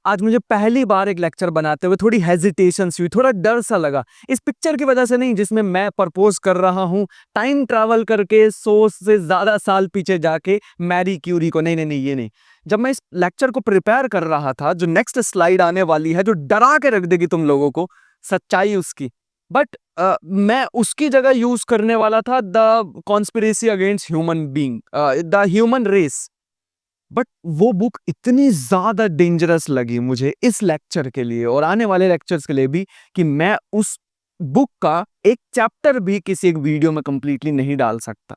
आज मुझे पहली बार एक लेक्चर बनाते हुए थोड़ी हेजिटेशन हुई, थोड़ा डर सा लगा। इस पिक्चर की वजह से नहीं जिसमें मैं प्रपोज कर रहा हूँ टाइम ट्रैवल करके 100 से ज्यादा साल पीछे जाके मैरी क्यूरी को। नहीं नहीं नहीं, ये नहीं। जब मैं इस लेक्चर को प्रिपेयर कर रहा था, जो नेक्स्ट स्लाइड आने वाली है, जो डरा के रख देगी तुम लोगों को, सच्चाई उसकी, बट मैं उसकी जगह यूज करने वाला था the conspiracy against human being, the human race. But वो बुक इतनी ज्यादा डेंजरस लगी मुझे इस लेक्चर के लिए और आने वाले लेक्चर्स के लिए भी, कि मैं उस बुक का एक चैप्टर भी किसी एक वीडियो में कंप्लीटली नहीं डाल सकता,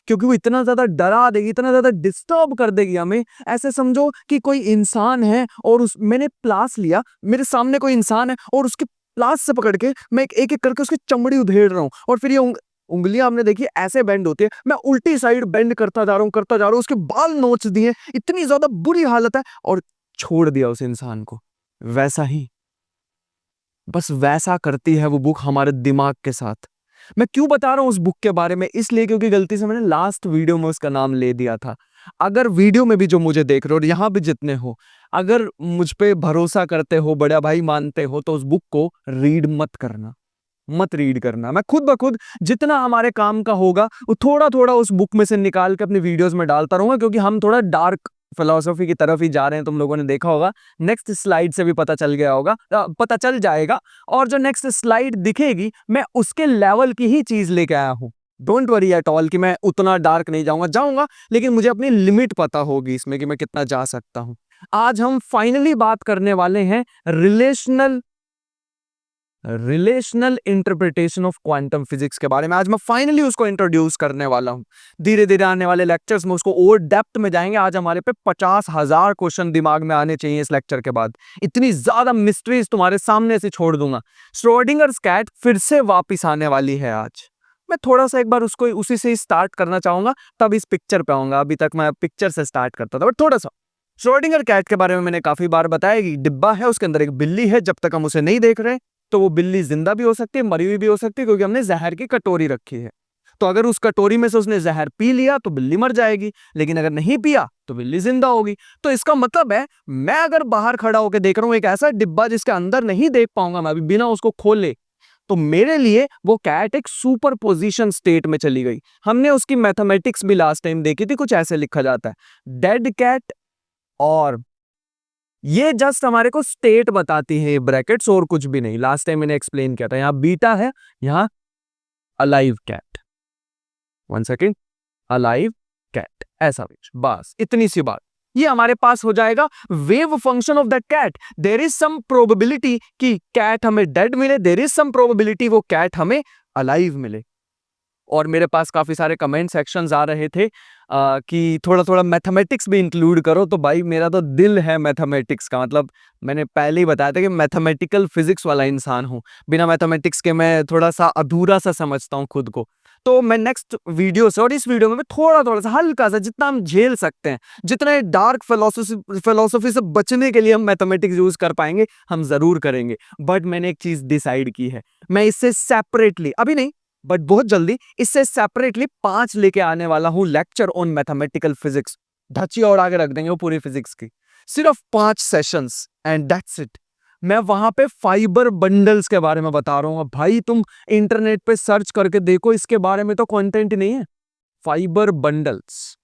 क्योंकि वो इतना ज्यादा डरा देगी, इतना ज्यादा डिस्टर्ब कर देगी हमें। ऐसे समझो कि कोई इंसान है और मैंने प्लास लिया, मेरे सामने कोई इंसान है और उसके प्लास से पकड़ के मैं एक एक करके उसकी चमड़ी उधेड़ रहा हूं, और फिर ये उंगलियां हमने देखी ऐसे बेंड होती है, मैं उल्टी साइड बेंड करता जा रहा हूं, करता जा रहा हूं, उसके बाल नोच दिए, इतनी ज्यादा बुरी हालत है, और छोड़ दिया उस इंसान को। वैसा ही, बस वैसा करती है वो बुक हमारे दिमाग के साथ। मैं क्यों बता रहा हूं उस बुक के बारे में? इसलिए क्योंकि गलती से मैंने लास्ट वीडियो में उसका नाम ले दिया था। अगर वीडियो में भी जो मुझे देख रहे हो और यहां भी जितने हो, अगर मुझ पे भरोसा करते हो, बड़ा भाई मानते हो, तो उस बुक को रीड मत करना, मत रीड करना। मैं खुद ब खुद जितना हमारे काम का होगा वो थोड़ा थोड़ा उस बुक में से निकाल के अपने वीडियोस में डालता रहूंगा, क्योंकि हम थोड़ा डार्क फिलोसफी की तरफ ही जा रहे हैं। तुम लोगों ने देखा होगा, नेक्स्ट स्लाइड से भी पता चल गया होगा, पता चल जाएगा। और जो नेक्स्ट स्लाइड दिखेगी, मैं उसके लेवल की ही चीज लेके आया हूं। डोंट वरी एट ऑल कि मैं उतना डार्क नहीं जाऊंगा, लेकिन मुझे अपनी लिमिट पता होगी इसमें कि मैं कितना जा सकता हूं। आज हम फाइनली बात करने वाले हैं relational interpretation of quantum physics के बारे में। आज मैं फाइनली उसको इंट्रोड्यूस करने वाला हूं। धीरे धीरे आने वाले लेक्चर्स में उसको और डेप्थ में जाएंगे। आज हमारे पे 50,000 क्वेश्चन दिमाग में आने चाहिए इस लेक्चर के बाद। इतनी ज्यादा मिस्ट्रीज तुम्हारे सामने से छोड़ दूंगा। श्रोडिंगर्स कैट फिर से वापिस आने वाली है आज। मैं थोड़ा सा एक बार उसको उसी से स्टार्ट करना चाहूंगा, तब इस पिक्चर पे आऊंगा। अभी तक मैं पिक्चर से स्टार्ट करता था, बट थोड़ा सा श्रोडिंगर कैट के बारे में मैंने काफी बार बताया कि डिब्बा है, उसके अंदर एक बिल्ली है। जब तक हम उसे नहीं देख रहे, तो वो बिल्ली जिंदा भी हो सकती है, मरी हुई भी हो सकती है, क्योंकि हमने जहर की कटोरी रखी है। तो अगर उस कटोरी में से उसने जहर पी लिया तो बिल्ली मर जाएगी, लेकिन अगर नहीं पिया तो बिल्ली जिंदा होगी। तो इसका मतलब है, मैं अगर बाहर खड़ा होकर देख रहा हूं एक ऐसा डिब्बा जिसके अंदर नहीं देख पाऊंगा मैं अभी बिना उसको खोले, तो मेरे लिए वो कैट एक सुपर पोजिशन स्टेट में चली गई। हमने उसकी मैथमेटिक्स भी लास्ट टाइम देखी थी, कुछ ऐसे लिखा जाता है, डेड कैट, और ये जस्ट हमारे को स्टेट बताती है, ब्रैकेट्स, और कुछ भी नहीं। लास्ट टाइम मैंने एक्सप्लेन किया था, यहां बीटा है, यहां alive cat. 1 second, alive cat, ऐसा कुछ, बस इतनी सी बात। ये हमारे पास हो जाएगा wave function of that cat. There is some probability कि कैट हमें डेड मिले, देयर इज सम प्रोबेबिलिटी वो कैट हमें अलाइव मिले। और मेरे पास काफी सारे कमेंट सेक्शंस आ रहे थे कि थोड़ा थोड़ा मैथमेटिक्स भी इंक्लूड करो। तो भाई मेरा तो दिल है मैथमेटिक्स का, मतलब मैंने पहले ही बताया था कि मैथमेटिकल फिजिक्स वाला इंसान हूं। बिना मैथमेटिक्स के मैं थोड़ा सा अधूरा सा समझता हूं खुद को। तो मैं नेक्स्ट वीडियो से और इस वीडियो में मैं थोड़ा थोड़ा सा हल्का सा, जितना हम झेल सकते हैं, जितने डार्क फिलोसफी से बचने के लिए हम मैथमेटिक्स यूज कर पाएंगे, हम जरूर करेंगे। बट मैंने एक चीज डिसाइड की है, मैं इससे सेपरेटली, अभी नहीं बट बहुत जल्दी, इससे सेपरेटली 5 लेके आने वाला हूं लेक्चर ऑन मैथमेटिकल फिजिक्स। ढची और आगे रख देंगे वो पूरी फिजिक्स की, सिर्फ 5 सेशंस एंड दैट्स इट। मैं वहां पे फाइबर बंडल्स के बारे में बता रहा हूं। भाई तुम इंटरनेट पे सर्च करके देखो, इसके बारे में तो कंटेंट ही नहीं है। फाइबर बंडल्स,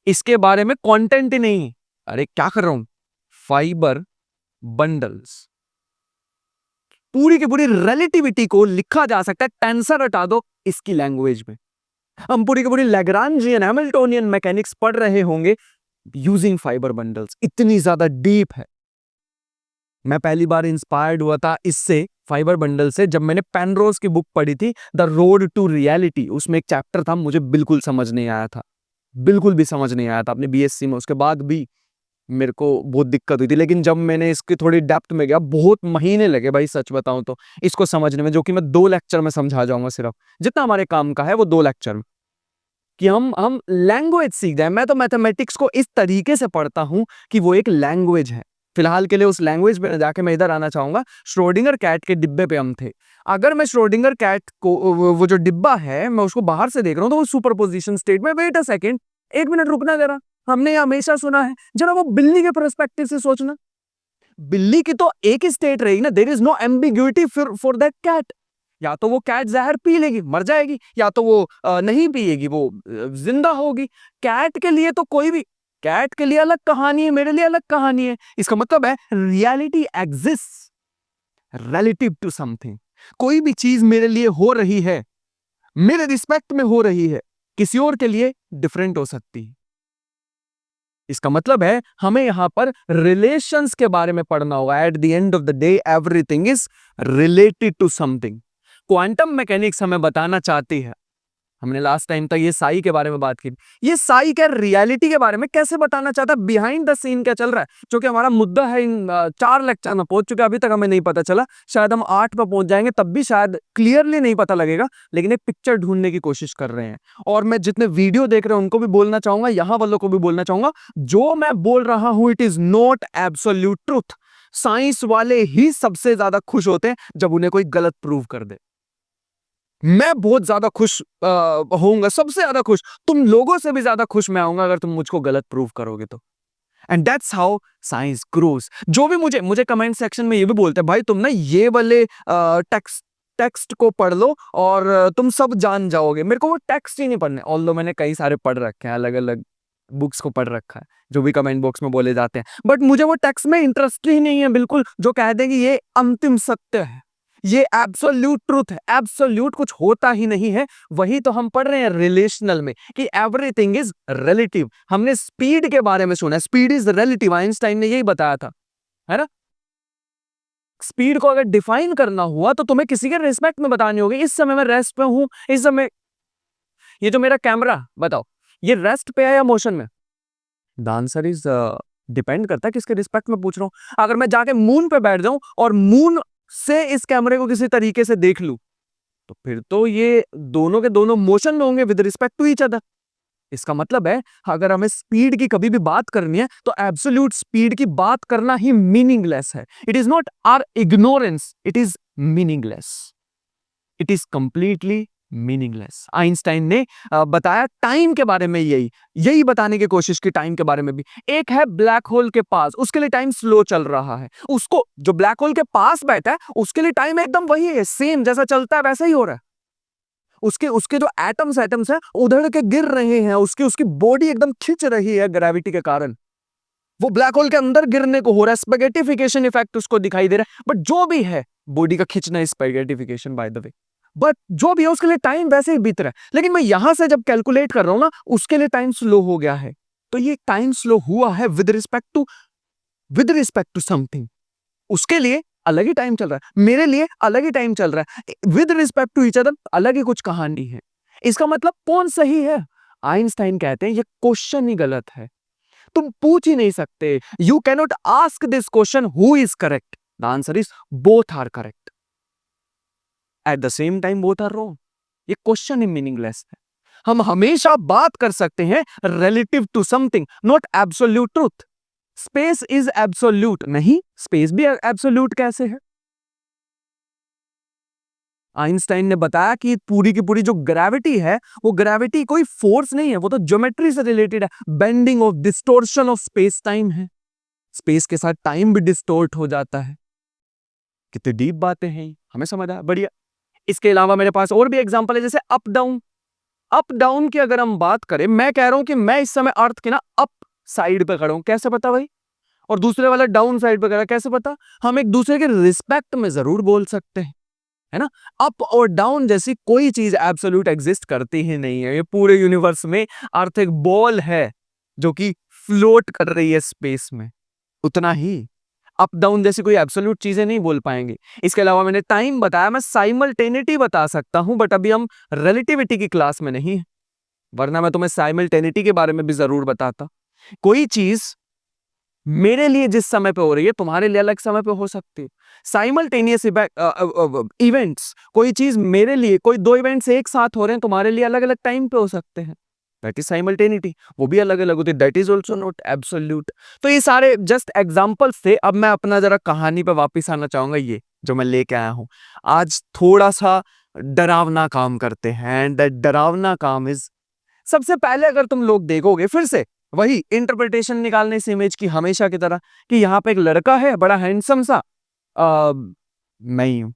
इसके बारे में कंटेंट ही नहीं है। अरे क्या कर रहा हूं, फाइबर बंडल्स, पूरी की पूरी रिलेटिविटी को लिखा जा सकता है, टेंसर हटा दो इसकी लैंग्वेज में। हम पूरी की पूरी लैग्रांजियन हैमिल्टोनियन मैकेनिक्स पढ़ रहे होंगे यूजिंग फाइबर बंडल्स। इतनी ज्यादा डीप है। मैं पहली बार इंस्पायर्ड हुआ था इससे, फाइबर बंडल से, जब मैंने पेनरोज की बुक पढ़ी थी, द रोड टू रियलिटी। उसमें एक चैप्टर था, मुझे बिल्कुल समझ नहीं आया था, बिल्कुल भी समझ नहीं आया था अपने बीएससी में। उसके बाद भी मेरे को बहुत दिक्कत हुई थी, लेकिन जब मैंने इसकी थोड़ी डेप्थ में गया, बहुत महीने लगे भाई सच बताऊं तो इसको समझने में, जो कि मैं 2 लेक्चर में समझा जाऊंगा। सिर्फ जितना हमारे काम का है वो 2 लेक्चर में, कि हम लैंग्वेज सीख जाए। मैं तो मैथमेटिक्स को इस तरीके से पढ़ता हूं कि वो एक लैंग्वेज है। फिलहाल के लिए उस लैंग्वेज पे जाके मैं इधर आना चाहूंगा। श्रोडिंगर कैट के डिब्बे पे हम थे। अगर मैं श्रोडिंगर कैट को, वो जो डिब्बा है, मैं उसको बाहर से देख रहा हूं, तो वो सुपरपोजिशन स्टेट में। वेट अ सेकेंड, 1 मिनट रुकना जरा। हमने हमेशा सुना है, जरा वो बिल्ली के पर्सपेक्टिव से सोचना। बिल्ली की तो एक ही स्टेट रहेगी ना, there is no ambiguity for that cat. या तो वो कैट जहर पी लेगी मर जाएगी, या तो वो नहीं पिएगी वो जिंदा होगी। कैट के लिए तो कोई भी, कैट के लिए अलग कहानी है, मेरे लिए अलग कहानी है। इसका मतलब है reality exist relative to something. कोई भी चीज मेरे लिए हो रही है, मेरे रिस्पेक्ट में हो रही है, किसी और के लिए डिफरेंट हो सकती है। इसका मतलब है हमें यहां पर रिलेशंस के बारे में पढ़ना होगा। At the end of the day everything is related to something. Quantum mechanics हमें बताना चाहती है, हमने लास्ट टाइम तक ये साई के बारे में बात की, ये साई क्या रियलिटी के बारे में कैसे बताना चाहता है, बिहाइंड द सीन क्या चल रहा है, जो कि हमारा मुद्दा है। इन 4 लेक्चर में पहुंच चुके, अभी तक हमें नहीं पता चला। शायद हम 8 पे पहुंच जाएंगे तब भी शायद क्लियरली नहीं पता लगेगा, लेकिन एक पिक्चर ढूंढने की कोशिश कर रहे हैं। और मैं जितने वीडियो देख रहे हैं उनको भी बोलना चाहूंगा, यहां वालों को भी बोलना चाहूंगा, जो मैं बोल रहा हूं it is not absolute truth. Science वाले ही सबसे ज्यादा खुश होते हैं जब उन्हें कोई गलत प्रूव कर दे। मैं बहुत ज्यादा खुश होऊंगा, सबसे ज्यादा खुश, तुम लोगों से भी ज्यादा खुश मैं आऊंगा अगर तुम मुझको गलत प्रूव करोगे तो। And that's how science grows. जो भी मुझे कमेंट सेक्शन में ये भी बोलते हैं, भाई तुम ना ये वाले टेक्स्ट को पढ़ लो और तुम सब जान जाओगे। मेरे को वो टेक्स्ट ही नहीं पढ़ने, ऑल्दो मैंने कई सारे पढ़ रखे हैं, अलग अलग बुक्स को पढ़ रखा है जो भी कमेंट बॉक्स में बोले जाते हैं, बट मुझे वो टेक्स्ट में इंटरेस्ट ही नहीं है बिल्कुल, जो कह देंगे ये अंतिम सत्य है, ये एब्सोल्यूट ट्रूथ है। एब्सोल्यूट कुछ होता ही नहीं है। वही तो हम पढ़ रहे हैं रिलेशनल में कि एवरीथिंग इज रिलेटिव। हमने स्पीड के बारे में सुना, स्पीड इज रिलेटिव, आइंस्टाइन ने यही बताया था, है ना। स्पीड को अगर डिफाइन करना हुआ तो तुम्हें किसी के रिस्पेक्ट में बतानी होगी। इस समय मैं रेस्ट पे हूं, इस समय ये जो मेरा कैमरा, बताओ ये रेस्ट पे है या मोशन में? द आंसर इज डिपेंड करता है किसके रिस्पेक्ट में पूछ रहा हूं। अगर मैं जाके मून पे बैठ जाऊं और मून से इस कैमरे को किसी तरीके से देख लूं, तो फिर तो ये दोनों के दोनों मोशन में होंगे with respect to each other. इसका मतलब है अगर हमें स्पीड की कभी भी बात करनी है तो एब्सोल्यूट स्पीड की बात करना ही मीनिंगलेस है। It is not our ignorance, it is meaningless, it is completely meaningless. Einstein ने बताया टाइम के बारे में, यही बताने की कोशिश की टाइम के बारे में भी। एक है ब्लैक होल के पास, उसके लिए टाइम स्लो चल रहा है, उसको जो ब्लैक होल के पास बैठा है उसके लिए टाइम एकदम वही है, सेम जैसा चलता है वैसा ही हो रहा है। उसके उसके जो एटम्स है उधड़ के गिर रहे हैं, उसकी बॉडी एकदम खिंच रही है ग्रेविटी के कारण, वो ब्लैक होल के अंदर गिरने को हो रहा है। स्पेगेटिफिकेशन इफेक्ट उसको दिखाई दे रहा है, बट जो भी है बॉडी का खिंचना, स्पेगेटिफिकेशन बाय द वे, बट जो भी है उसके लिए टाइम वैसे ही बीत रहा है। लेकिन मैं यहां से जब कैलकुलेट कर रहा हूं ना, उसके लिए टाइम स्लो हो गया है। तो ये टाइम स्लो हुआ है विद रिस्पेक्ट टू समथिंग। उसके लिए अलग ही टाइम चल रहा है, मेरे लिए अलग ही टाइम चल रहा है, with respect to each other अलग ही कुछ कहानी है। इसका मतलब कौन सही है? आइंस्टाइन कहते हैं ये क्वेश्चन ही गलत है, तुम पूछ ही नहीं सकते। You cannot ask this question who is correct, the answer is both are correct, at the same time both are wrong. ये क्वेश्चन ही मीनिंगलेस है। हम हमेशा बात कर सकते हैं relative to something, not absolute truth. Space is absolute नहीं, स्पेस भी एब्सोल्यूट कैसे है? आइंस्टाइन ने बताया कि पूरी की पूरी जो ग्रेविटी है वो ग्रेविटी कोई फोर्स नहीं है, वो तो ज्योमेट्री से रिलेटेड है, bending of distortion of space time है। स्पेस के साथ टाइम भी डिस्टोर्ट हो जाता है। कितनी डीप बातें हैं, हमें समझ आया, बढ़िया। इसके अलावा मेरे पास और भी एग्जांपल है, जैसे अप डाउन। अप डाउन की अगर हम बात करें, मैं कह रहा हूं कि मैं इस समय अर्थ के ना अप साइड पे खड़ा हूं, कैसे पता भाई? और दूसरे वाला डाउन साइड पे खड़ा, कैसे पता? हम एक दूसरे के रिस्पेक्ट में जरूर बोल सकते हैं, है ना। अप और डाउन जैसी कोई चीज एब्सोल्यूट एग्जिस्ट करती ही नहीं है। ये पूरे यूनिवर्स में अर्थ एक बॉल है जो कि फ्लोट कर रही है स्पेस में, उतना ही। अप डाउन जैसी कोई एब्सोल्यूट चीजें नहीं बोल पाएंगे। इसके अलावा मैंने टाइम बताया, मैं साइमल्टेनिटी बता सकता हूं, बट अभी हम रिलेटिविटी की क्लास में नहीं है, वरना मैं तुम्हें साइमल्टेनिटी के बारे में भी जरूर बताता। कोई चीज मेरे लिए जिस समय पे हो रही है तुम्हारे लिए अलग समय पे हो सकती है। साइमल्टेनियस इवेंट्स, कोई चीज मेरे लिए, कोई 2 इवेंट्स एक साथ हो रहे हैं तुम्हारे लिए अलग अलग टाइम पे हो सकते हैं, दैट इज साइमल्टेनिटी। वो भी अलग अलग होती है, that is also not absolute. तो ये सारे जस्ट एग्जाम्पल्स थे। अब मैं अपना जरा कहानी पे वापिस आना चाहूंगा, ये जो मैं लेके आया हूं आज, थोड़ा सा डरावना काम करते हैं। एंड दैट डरावना काम इज, सबसे पहले अगर तुम लोग देखोगे फिर से वही इंटरप्रिटेशन निकालने इस इमेज की हमेशा की तरह कि यहाँ पे एक लड़का है बड़ा हैंडसम सा, मैं ही हूँ,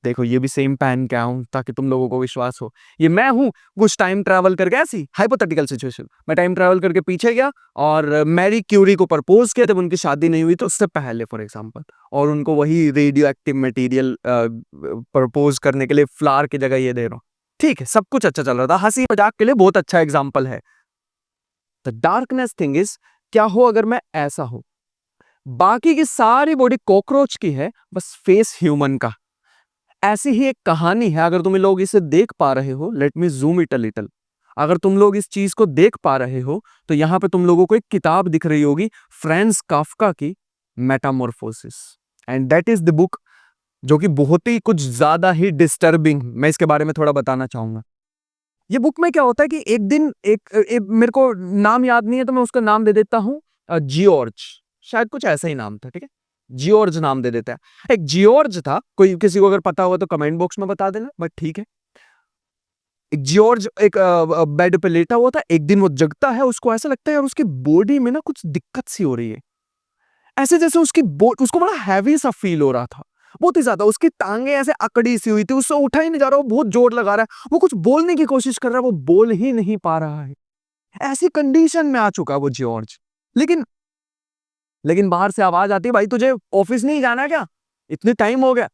देखो ये भी सेम पहन के आऊं ताकि तुम लोगों को विश्वास हो, ये मैं हूं। कुछ टाइम ट्रैवल करके, ऐसी हाइपोथेटिकल सिचुएशन, मैं टाइम ट्रैवल करके पीछे गया और मैरी क्यूरी को प्रपोज किया जब उनकी शादी नहीं हुई तो उससे पहले फॉर एग्जांपल, और उनको वही रेडियो एक्टिव मटेरियल प्रपोज करने के लिए फ्लावर की जगह ये दे रहा हूं। ठीक है, सब कुछ अच्छा चल रहा था, हंसी मजाक के लिए बहुत अच्छा एग्जाम्पल है। द डार्कनेस थिंग इज, क्या हो अगर मैं ऐसा हूं, बाकी की सारी बॉडी कॉकरोच की है, बस फेस ह्यूमन का। ऐसी ही एक कहानी है, अगर तुम लोग इसे देख पा रहे हो, let me zoom it a little. अगर तुम लोग इस चीज को देख पा रहे हो तो यहां पे तुम लोगों को एक किताब दिख रही होगी, फ्रांज काफ्का की Metamorphosis, and that is the book, जो कि बहुत ही कुछ ज्यादा ही डिस्टर्बिंग, मैं इसके बारे में थोड़ा बताना चाहूंगा। ये बुक में क्या होता है कि एक दिन मेरे को नाम याद नहीं है तो मैं उसका नाम दे देता हूं, जियोर्ज, शायद कुछ ऐसा ही नाम था, ठीक है, जियोर्ज नाम दे देता है। एक जियोर्ज था, कोई किसी को अगर पता हुआ तो कमेंट बॉक्स में बता देना, बट ठीक है। एक जियोर्ज एक बेड पे लेटा हुआ था, एक दिन वो जगता है, उसको ऐसा लगता है यार उसकी बॉडी में ना कुछ दिक्कत सी हो रही है, ऐसे जैसे उसको बड़ा हैवी सा फील हो रहा था, बहुत ही ज्यादा, उसकी टांगे ऐसे अकड़ी सी हुई थी, उससे उठा ही नहीं जा रहा, वो बहुत जोर लगा रहा है, वो कुछ बोलने की कोशिश कर रहा है, वो बोल ही नहीं पा रहा है, ऐसी कंडीशन में आ चुका है वो जॉर्ज। लेकिन लेकिन बाहर से आवाज आती है, भाई तुझे ऑफिस नहीं जाना क्या, इतने टाइम हो गया।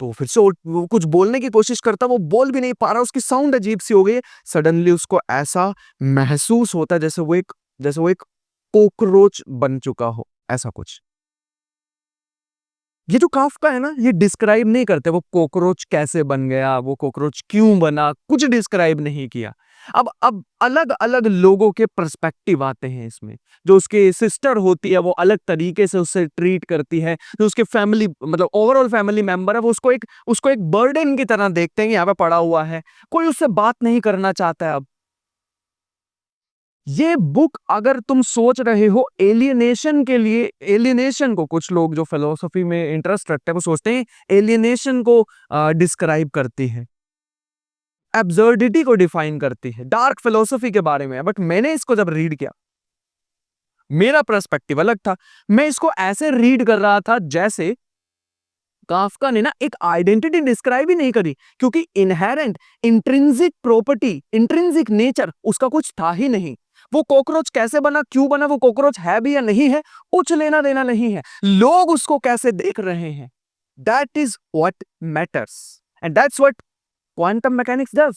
तो फिर से वो कुछ बोलने की कोशिश करता, वो बोल भी नहीं पा रहा, उसकी साउंड अजीब सी हो गई। सडनली उसको ऐसा महसूस होता है जैसे वो एक कॉकरोच बन चुका हो, ऐसा कुछ। ये जो काफ्का है ना, ये डिस्क्राइब नहीं करते वो कॉकरोच कैसे बन गया, वो कॉकरोच क्यों बना, कुछ डिस्क्राइब नहीं किया। अब अलग अलग लोगों के पर्सपेक्टिव आते हैं इसमें, जो उसकी सिस्टर होती है वो अलग तरीके से उससे ट्रीट करती है, जो उसके फैमिली मतलब ओवरऑल फैमिली मेंबर है वो उसको एक बर्डन की तरह देखते हैं, यहाँ पे पड़ा हुआ है, कोई उससे बात नहीं करना चाहता है। अब ये बुक अगर तुम सोच रहे हो एलियनेशन के लिए, एलियनेशन को कुछ लोग जो फिलोसफी में इंटरेस्ट रखते हैं वो सोचते हैं एलियनेशन को डिस्क्राइब करती है, एब्सर्डिटी को डिफाइन करती है, डार्क फिलोसफी के बारे में। बट मैंने इसको जब रीड किया, मेरा पर्सपेक्टिव अलग था। मैं इसको ऐसे रीड कर रहा था जैसे काफ्का ने ना एक आइडेंटिटी डिस्क्राइब ही नहीं करी, क्योंकि inherent intrinsic property, intrinsic nature उसका कुछ था ही नहीं। वो कॉकरोच कैसे बना, क्यों बना, वो कॉकरोच है भी या नहीं है, कुछ लेना देना नहीं है, लोग उसको कैसे देख रहे हैं, that is what matters, and that's what quantum mechanics does.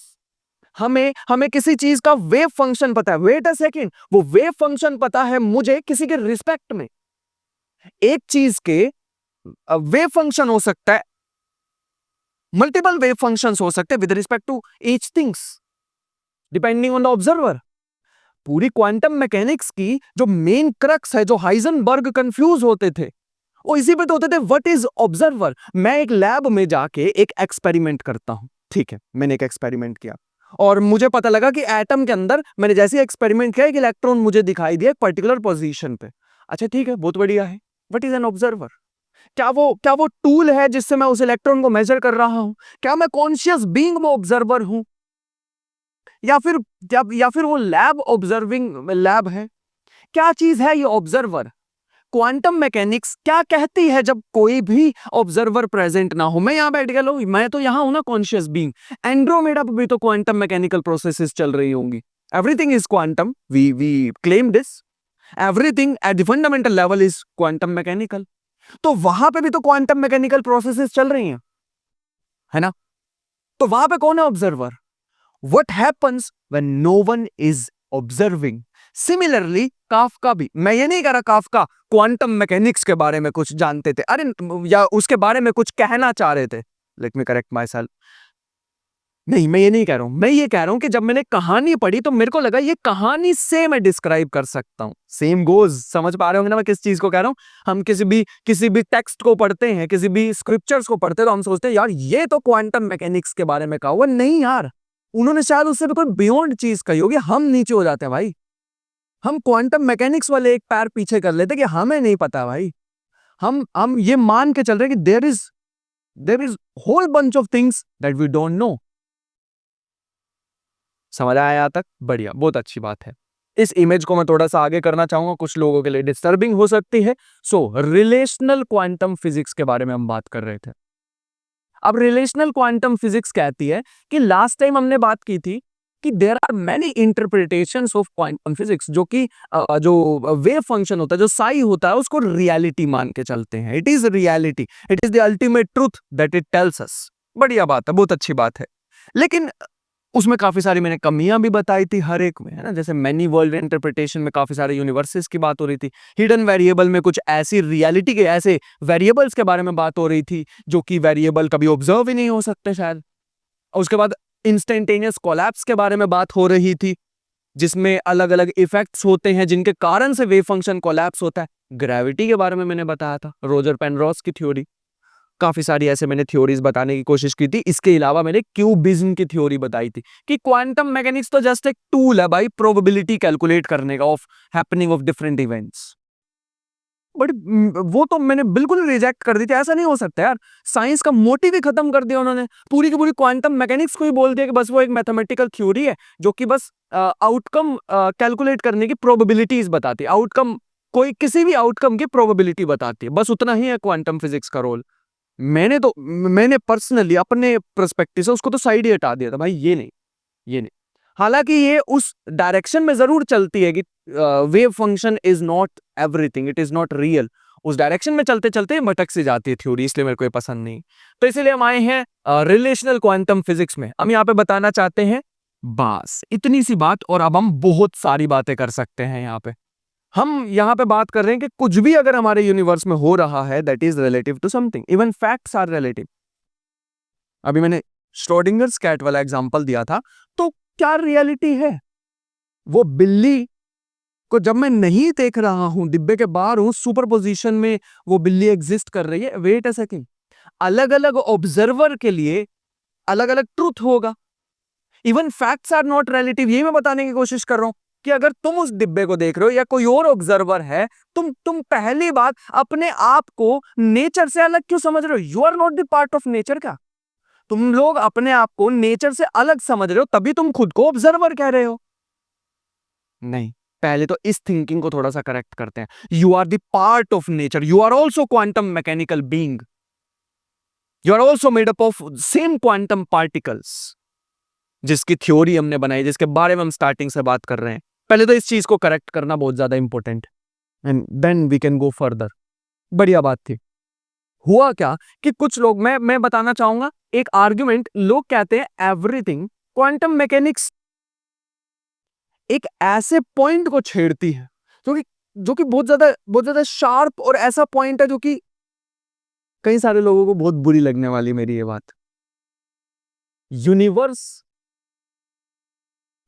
हमें हमें किसी चीज का वेव फंक्शन पता है, वेट अ सेकंड, वो वेव फंक्शन पता है मुझे किसी के रिस्पेक्ट में। एक चीज के वेव फंक्शन हो सकता है, मल्टीपल वेव फंक्शंस हो सकते हैं with respect to each things depending on the observer. पूरी क्वांटम मैकेनिक्स की जो मेन क्रक्स है, जो हाइजेनबर्ग कंफ्यूज होते थे, वो इसी पे तो होते थे, व्हाट इज ऑब्जर्वर। मैं एक लैब में जाके एक एक्सपेरिमेंट करता हूं, ठीक है, मैंने एक एक्सपेरिमेंट किया और मुझे पता लगा कि एटम के अंदर मैंने जैसे एक्सपेरिमेंट किया, एक इलेक्ट्रॉन मुझे दिखाई दिया एक पर्टिकुलर पोजीशन पे। अच्छा ठीक है, बहुत बढ़िया है, व्हाट इज एन ऑब्जर्वर। क्या वो टूल है जिससे मैं उस इलेक्ट्रॉन को मेजर कर रहा हूं, क्या मैं कॉन्शियस बीइंग में ऑब्जर्वर हूं, या फिर वो लैब ऑब्जर्विंग लैब है, क्या चीज है ये ऑब्जर्वर। क्वांटम मैकेनिक्स क्या कहती है जब कोई भी ऑब्जर्वर प्रेजेंट ना हो, मैं यहां बैठ गया, लो मैं तो यहां हूं ना कॉन्शियस बीइंग, एंड्रोमेडा पे भी तो क्वांटम मैकेनिकल प्रोसेसेस चल रही होंगी, everything is quantum, we claim this, everything at the fundamental level is quantum mechanical. तो वहां पे भी तो क्वांटम मैकेनिकल प्रोसेसेस चल रही हैं, है ना। तो वहां पे कौन है observer, what happens when no one is observing. Similarly Kafka भी, मैं ये नहीं कह रहा काफ्का क्वांटम मैकेनिक्स के बारे में कुछ जानते थे, अरे या उसके बारे में कुछ कहना चाह रहे थे, let me correct my self, नहीं मैं ये नहीं कह रहा हूं, मैं ये कह रहा हूं कि जब मैंने कहानी पढ़ी तो मेरे को लगा ये कहानी से मैं डिस्क्राइब कर सकता हूं, सेम गोज, समझ पा रहे होंगे ना मैं किस चीज को कह रहा हूं। हम किसी भी टेक्स्ट को पढ़ते हैं, किसी भी स्क्रिप्चर्स को पढ़ते हैं तो हम सोचते हैं यार ये तो क्वांटम मैकेनिक्स के बारे में कहा हुआ, नहीं यार, उन्होंने शायद उससे भी कोई बियॉन्ड चीज कही होगी, हम नीचे हो जाते हैं भाई, हम क्वांटम मैकेनिक्स वाले एक पैर पीछे कर लेते कि हमें नहीं पता भाई, हम ये मान के चल रहे कि there is whole bunch of things that we don't know. समझ आया यहां तक, बढ़िया, बहुत अच्छी बात है। इस इमेज को मैं थोड़ा सा आगे करना चाहूंगा, कुछ लोगों के लिए डिस्टर्बिंग हो सकती है। सो रिलेशनल क्वांटम फिजिक्स के बारे में हम बात कर रहे थे। अब रिलेशनल क्वांटम फिजिक्स कहती है कि लास्ट टाइम हमने बात की थी कि there are many interpretations of quantum physics, जो कि जो वेव फंक्शन होता है, जो साई होता है, उसको रियलिटी मान के चलते हैं। It is reality, it is the ultimate truth that it tells us. बढ़िया बात है, बहुत अच्छी बात है। लेकिन उसमें काफी सारी मैंने कमियां भी बताई थी हर एक में, है ना। जैसे मैनी वर्ल्ड इंटरप्रिटेशन में काफी सारे यूनिवर्सेस की बात हो रही थी। हिडन वेरिएबल में कुछ ऐसी रियलिटी के ऐसे वेरिएबल्स के बारे में बात हो रही थी जो कि वेरिएबल कभी ऑब्जर्व ही नहीं हो सकते शायद। और उसके बाद इंस्टेंटेनियस कोलैप्स के बारे में बात हो रही थी, जिसमें अलग अलग इफेक्ट्स होते हैं जिनके कारण से वेव फंक्शन कोलैप्स होता है। ग्रेविटी के बारे में मैंने बताया था, रोजर पेनरोस की थ्योरी। काफी सारी ऐसे मैंने थ्योरीज बताने की कोशिश की थी। इसके अलावा मैंने क्यूबिज्म की थ्योरी बताई थी कि क्वांटम मैकेनिक्स तो जस्ट एक टूल है भाई, प्रोबेबिलिटी कैलकुलेट करने का of happening of different events. But वो तो मैंने बिल्कुल रिजेक्ट कर दी थी। ऐसा नहीं हो सकता यार, साइंस का मोटिव ही खत्म कर दिया उन्होंने। पूरी की पूरी क्वांटम मैकेनिक्स को ही बोल दिया कि बस वो एक मैथमेटिकल थ्योरी है जो कि बस आउटकम कैलकुलेट करने की प्रोबेबिलिटीज बताती है। आउटकम, कोई किसी भी आउटकम की प्रोबेबिलिटी बताती है, बस उतना ही है क्वांटम फिजिक्स का रोल। मैंने पर्सनली अपने पर्सपेक्टिव से उसको तो साइड ही हटा दिया था भाई, ये नहीं, ये नहीं। हालांकि ये उस डायरेक्शन में जरूर चलती है कि wave function is not everything, it is not real. उस डायरेक्शन में चलते चलते भटक सी जाती है थ्योरी, इसलिए मेरे को ये पसंद नहीं। तो इसीलिए हम आए हैं रिलेशनल क्वांटम फिजिक्स में। हम यहाँ पे बताना चाहते हैं बस इतनी सी बात, और अब हम बहुत सारी बातें कर सकते हैं। हम यहां पे बात कर रहे हैं कि कुछ भी अगर हमारे यूनिवर्स में हो रहा है that is relative to something, even facts are relative. अभी मैंने श्रोडिंगर्स कैट वाला एग्जांपल दिया था, तो क्या रियलिटी है? वो बिल्ली को जब मैं नहीं देख रहा हूं, डिब्बे के बाहर हूं, सुपर पोजिशन में वो बिल्ली एग्जिस्ट कर रही है। वेट अ सेकंड, अलग अलग ऑब्जर्वर के लिए अलग अलग ट्रूथ होगा। Even facts are not relative, ये मैं बताने की कोशिश कर रहा हूं कि अगर तुम उस डिब्बे को देख रहे हो या कोई और ऑब्जर्वर है, तुम पहली बात अपने आप को नेचर से अलग क्यों समझ रहे हो? You are not the part of nature. का तुम लोग अपने आप को नेचर से अलग समझ रहे हो, तभी तुम खुद को ऑब्जर्वर कह रहे हो। नहीं, पहले तो इस थिंकिंग को थोड़ा सा करेक्ट करते हैं। You are the part of nature, you are also quantum mechanical being, you are also made up of same quantum particles, जिसकी थ्योरी हमने बनाई, जिसके बारे में हम स्टार्टिंग से बात कर रहे हैं। पहले तो इस चीज को करेक्ट करना बहुत ज्यादा important, and then we can go further. बढ़िया बात थी। हुआ क्या कि कुछ लोग, मैं बताना चाहूंगा एक आर्ग्यूमेंट। लोग कहते हैं एवरीथिंग, क्वांटम मैकेनिक्स एक ऐसे पॉइंट को छेड़ती है जो कि बहुत ज्यादा शार्प और ऐसा पॉइंट है जो कि कई सारे लोगों को बहुत बुरी लगने वाली मेरी ये बात। Universe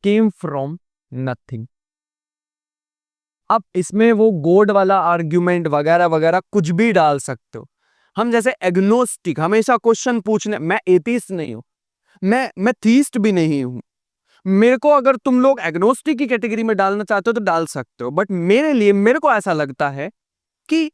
came from nothing. अब इसमें वो गॉड वाला आर्ग्यूमेंट वगैरह वगैरह कुछ भी डाल सकते हो। हम जैसे एग्नोस्टिक हमेशा क्वेश्चन पूछने, मैं एथिस्ट नहीं हूं, मैं थीस्ट भी नहीं हूं। मेरे को अगर तुम लोग एग्नोस्टिक की कैटेगरी में डालना चाहते हो तो डाल सकते हो, बट मेरे को ऐसा लगता है कि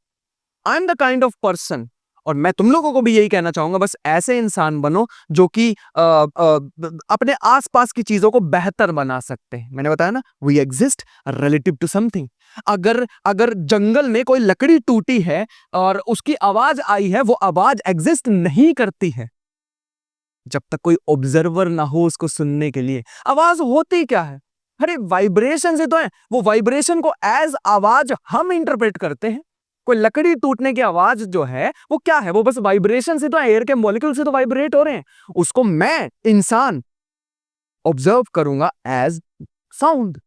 I am the kind of person, और मैं तुम लोगों को भी यही कहना चाहूंगा, बस ऐसे इंसान बनो जो कि अपने आसपास की चीजों को बेहतर बना सकते हैं। मैंने बताया ना, we exist relative to something. अगर अगर जंगल में कोई लकड़ी टूटी है और उसकी आवाज आई है, वो आवाज एग्जिस्ट नहीं करती है जब तक कोई ऑब्जर्वर ना हो उसको सुनने के लिए। आवाज होती क्या है? अरे वाइब्रेशन से तो है। वो वाइब्रेशन को एज आवाज हम इंटरप्रेट करते हैं। कोई लकड़ी टूटने की आवाज जो है वो क्या है? वो बस वाइब्रेशन से तो, एयर के मॉलिक्यूल से तो वाइब्रेट हो रहे हैं। उसको मैं इंसान ऑब्जर्व करूंगा एज साउंड,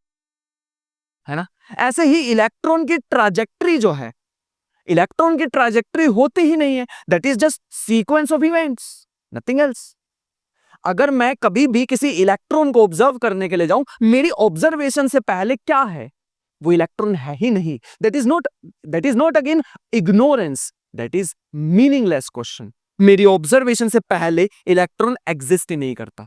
है ना। ऐसे ही इलेक्ट्रॉन की ट्राजेक्टरी जो है, इलेक्ट्रॉन की ट्राजेक्टरी होती ही नहीं है, that is just sequence of events, nothing else. अगर मैं कभी भी किसी इलेक्ट्रॉन को ऑब्जर्व करने के लिए जाऊं, मेरी ऑब्जर्वेशन से पहले क्या है? वो इलेक्ट्रॉन है ही नहीं। That is not again ignorance, that is meaningless question. मेरी ऑब्जर्वेशन से पहले इलेक्ट्रॉन एग्जिस्ट ही नहीं करता,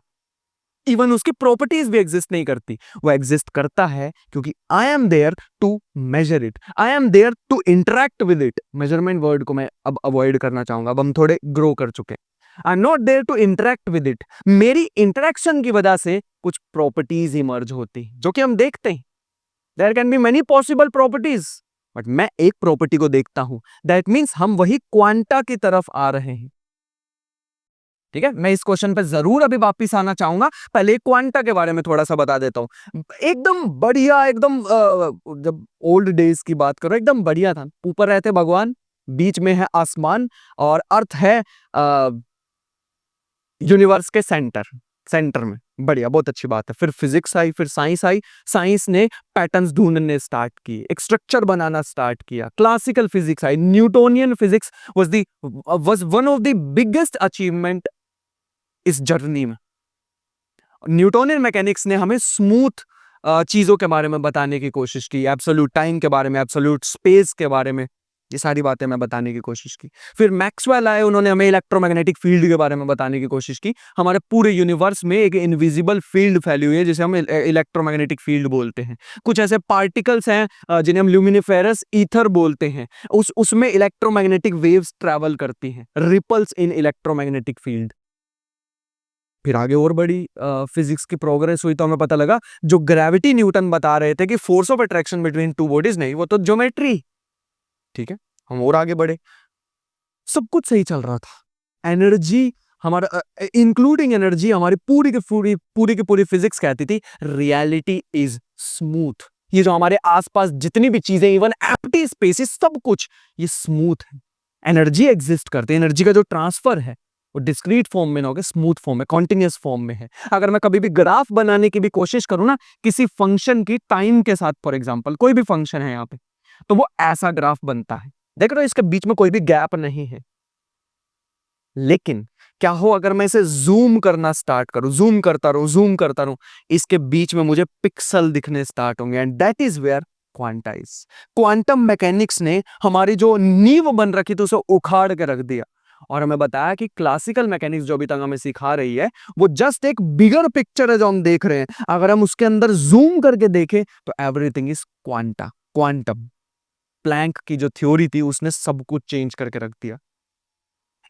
इवन उसकी प्रॉपर्टीज भी एग्जिस्ट नहीं करती। वो एग्जिस्ट करता है क्योंकि I am there to measure it, I am there to interact with it. Measurement word को मैं अब अवॉइड करना चाहूंगा, अब हम थोड़े ग्रो कर चुके। I am not there to interact with it. मेरी इंटरेक्शन की वजह से कुछ प्रॉपर्टीज इमर्ज होती जो कि हम देखते हैं। There can be many possible properties, but मैं एक प्रॉपर्टी को देखता हूं, दैट मीन्स हम वही क्वांटा की तरफ आ रहे हैं। ठीक है, मैं इस क्वेश्चन पे जरूर अभी वापिस आना चाहूंगा, पहले क्वांटा के बारे में थोड़ा सा बता देता हूं। एकदम बढ़िया, एकदम जब ओल्ड डेज की बात करो, एकदम बढ़िया था। ऊपर रहते भगवान, बीच में है आसमान, और अर्थ है यूनिवर्स के सेंटर में। बढ़िया, बहुत अच्छी बात है। फिर फिजिक्स आई, फिर साइंस आई। साइंस ने पैटर्न्स ढूंढने स्टार्ट किए, एक स्ट्रक्चर बनाना स्टार्ट किया। Classical physics I, Newtonian physics was one of the biggest achievement इस जर्नी में। न्यूटोनियन मैकेनिक्स ने हमें स्मूथ चीजों के बारे में बताने की कोशिश की, एब्सोल्यूट टाइम के बारे में, एब्सोल्यूट स्पेस के बारे में, ये सारी बातें मैं बताने की कोशिश की। फिर मैक्सवेल आए, उन्होंने हमें इलेक्ट्रोमैग्नेटिक फील्ड के बारे में बताने की कोशिश की। हमारे पूरे यूनिवर्स में एक इनविजिबल फील्ड फैली हुई है, जिसे हम इलेक्ट्रोमैग्नेटिक फील्ड बोलते हैं। कुछ ऐसे पार्टिकल्स हैं जिन्हें हम ल्यूमिनिफेरस ईथर बोलते हैं, उसमें इलेक्ट्रोमैग्नेटिक वेव्स ट्रैवल करती हैं, रिपल्स इन इलेक्ट्रोमैग्नेटिक फील्ड। फिर आगे और बड़ी फिजिक्स की प्रोग्रेस हुई, तो हमें पता लगा जो ग्रेविटी न्यूटन बता रहे थे कि force of attraction between two bodies, नहीं, वो तो ज्योमेट्री। ठीक है, हम और आगे बढ़े, सब कुछ सही चल रहा था। एनर्जी हमारा, इंक्लूडिंग एनर्जी, हमारी पूरी की पूरी फिजिक्स कहती थी रियलिटी इज स्मूथ। ये जो हमारे आसपास जितनी भी चीजें, इवन एम्प्टी स्पेसेस, सब कुछ ये स्मूथ है। एनर्जी एग्जिस्ट करती है, एनर्जी का जो ट्रांसफर है वो डिस्क्रीट फॉर्म में ना होकर स्मूथ फॉर्म में, कॉन्टिन्यूअस फॉर्म में है। अगर मैं कभी भी ग्राफ बनाने की भी कोशिश करूं ना, किसी फंक्शन की टाइम के साथ, फॉर एग्जांपल कोई भी फंक्शन है यहाँ पे, तो वो ऐसा ग्राफ बनता है। देख रहे हो, इसके बीच में कोई भी गैप नहीं है। लेकिन क्या हो अगर मैं इसे जूम करना स्टार्ट करूं, जूम करता रहूं, इसके बीच में मुझे पिक्सल दिखने स्टार्ट होंगे, and that is where quantize. Quantum mechanics ने हमारी जो नींव बन रखी थी उसे उखाड़ के रख दिया, और हमें बताया कि क्लासिकल मैकेनिक्स जो अभी तक हमें सिखा रही है, वो जस्ट एक बिगर पिक्चर है जो हम देख रहे हैं। अगर हम उसके अंदर जूम करके देखें तो एवरीथिंग इज क्वांटम। प्लैंक की जो थ्योरी थी उसने सब कुछ चेंज करके रख दिया।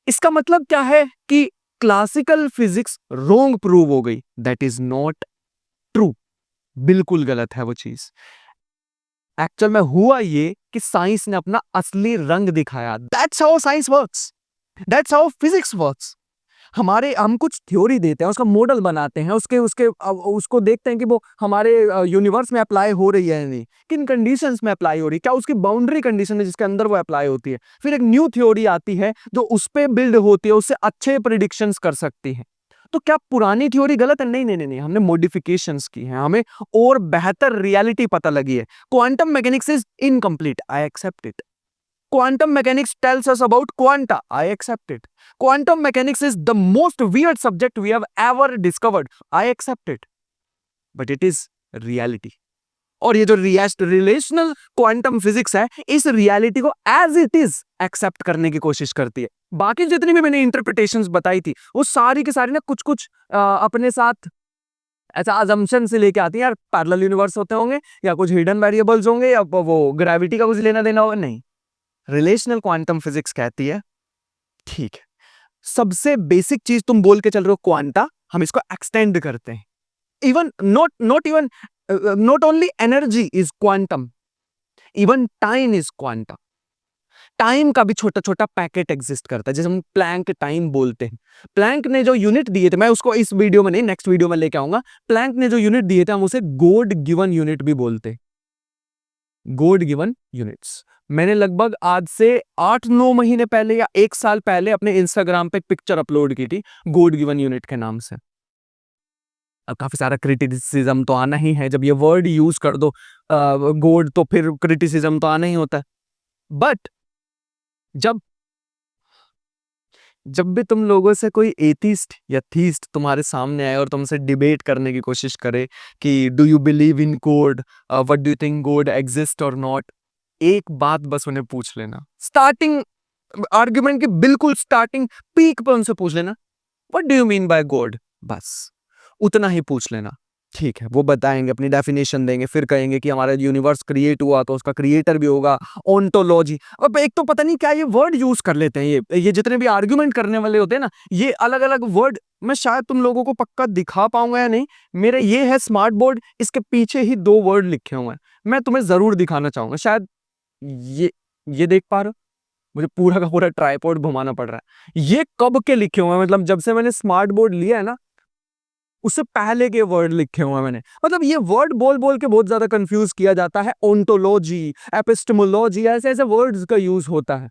इसका मतलब क्या है कि क्लासिकल फिजिक्स रोंग प्रूव हो गई, दैट इज नॉट ट्रू। बिल्कुल गलत है वो चीज। एक्चुअल में हुआ ये कि साइंस ने अपना असली रंग दिखाया। That's how science works, that's how physics works. हम कुछ थ्योरी देते हैं, उसका मॉडल बनाते हैं, उसके उसके उसको देखते हैं कि वो हमारे यूनिवर्स में अप्लाई हो रही है या नहीं, किन कंडीशंस में अप्लाई हो रही है, क्या उसकी बाउंड्री कंडीशन है जिसके अंदर वो अप्लाई होती है। फिर एक न्यू थ्योरी आती है जो उस पे बिल्ड होती है, उससे अच्छे प्रिडिक्शंस कर सकती है। तो क्या पुरानी थ्योरी गलत है? नहीं नहीं नहीं, हमने मॉडिफिकेशंस की हैं, हमें और बेहतर रियलिटी पता लगी है। Quantum mechanics is incomplete, I accept it. Quantum mechanics tells us about quanta. I accept it. Quantum mechanics is the most weird subject we have ever discovered. I accept it. But it is reality. और ये जो relational quantum physics है, इस reality को as it is accept करने की कोशिश करती है। बाकी जितनी भी मैंने इंटरप्रिटेशंस बताई थी, वो सारी की सारी ना कुछ कुछ अपने साथ ऐसा अजम्पशन से लेके आती है, यार पैरेलल यूनिवर्स होते होंगे, या कुछ हिडन वेरिएबल्स होंगे, या वो ग्रेविटी का कुछ लेना देना होगा। नहीं, रिलेशनल क्वांटम फिजिक्स कहती है ठीक है, सबसे बेसिक चीज तुम बोल के चल रहे हो क्वांटा, हम इसको एक्सटेंड करते हैं। Even not only energy is quantum, even time is quantum. Time का भी छोटा छोटा पैकेट एग्जिस्ट करता है, जैसे हम प्लैंक टाइम बोलते हैं। प्लैंक ने जो यूनिट दिए थे, मैं उसको इस वीडियो में नहीं, नेक्स्ट वीडियो में लेके आऊंगा। प्लैंक ने जो यूनिट दिए थे, हम उसे गॉड गिवन यूनिट भी बोलते हैं। God given units. मैंने लगभग आज से 8-9 महीने पहले या 1 साल पहले अपने इंस्टाग्राम पे एक पिक्चर अपलोड की थी गॉड गिवन यूनिट के नाम से। अब काफी सारा क्रिटिसिज्म तो आना ही है, जब ये वर्ड यूज कर दो गॉड, तो फिर क्रिटिसिज्म तो आना ही होता है। बट जब जब भी तुम लोगों से कोई एथिस्ट या थीस्ट तुम्हारे सामने आए और तुमसे डिबेट करने की कोशिश करे कि do you believe in God, what do you think God exist और नॉट, एक बात बस उन्हें पूछ लेना, स्टार्टिंग आर्ग्यूमेंट की बिल्कुल स्टार्टिंग पीक पे उनसे पूछ लेना, what do you mean by God. बस उतना ही पूछ लेना। ठीक है, वो बताएँगे, अपनी डेफिनेशन देंगे, फिर कहेंगे कि हमारा यूनिवर्स क्रिएट हुआ तो उसका क्रिएटर भी होगा, ओंटोलॉजी। अब एक तो पता नहीं क्या ये वर्ड यूज़ कर लेते हैं ये जितने भी आर्गुमेंट करने वाले होते हैं ना, ये अलग-अलग वर्ड मैं शायद तुम लोगों को पक्का दिखा पाऊँगा या नहीं। मेरा ये है स्मार्ट बोर्ड, इसके पीछे ही 2 वर्ड लिखे हुए हैं। मैं तुम्हें ज़रूर दिखाना चाहूँगा, शायद ये ये देख पा रहे हो? मुझे पूरा का पूरा ट्राइपॉड घुमाना पड़ रहा है। ये कब के लिखे हुए हैं, मतलब जब से मैंने स्मार्ट बोर्ड लिया है ना, उससे पहले के वर्ड लिखे हुए हैं मैंने। मतलब ये वर्ड बोल-बोल के बहुत ज़्यादा कन्फ्यूज़ किया जाता है। ओंटोलॉजी, एपिस्टेमोलॉजी ऐसे-ऐसे वर्ड्स का यूज़ होता है।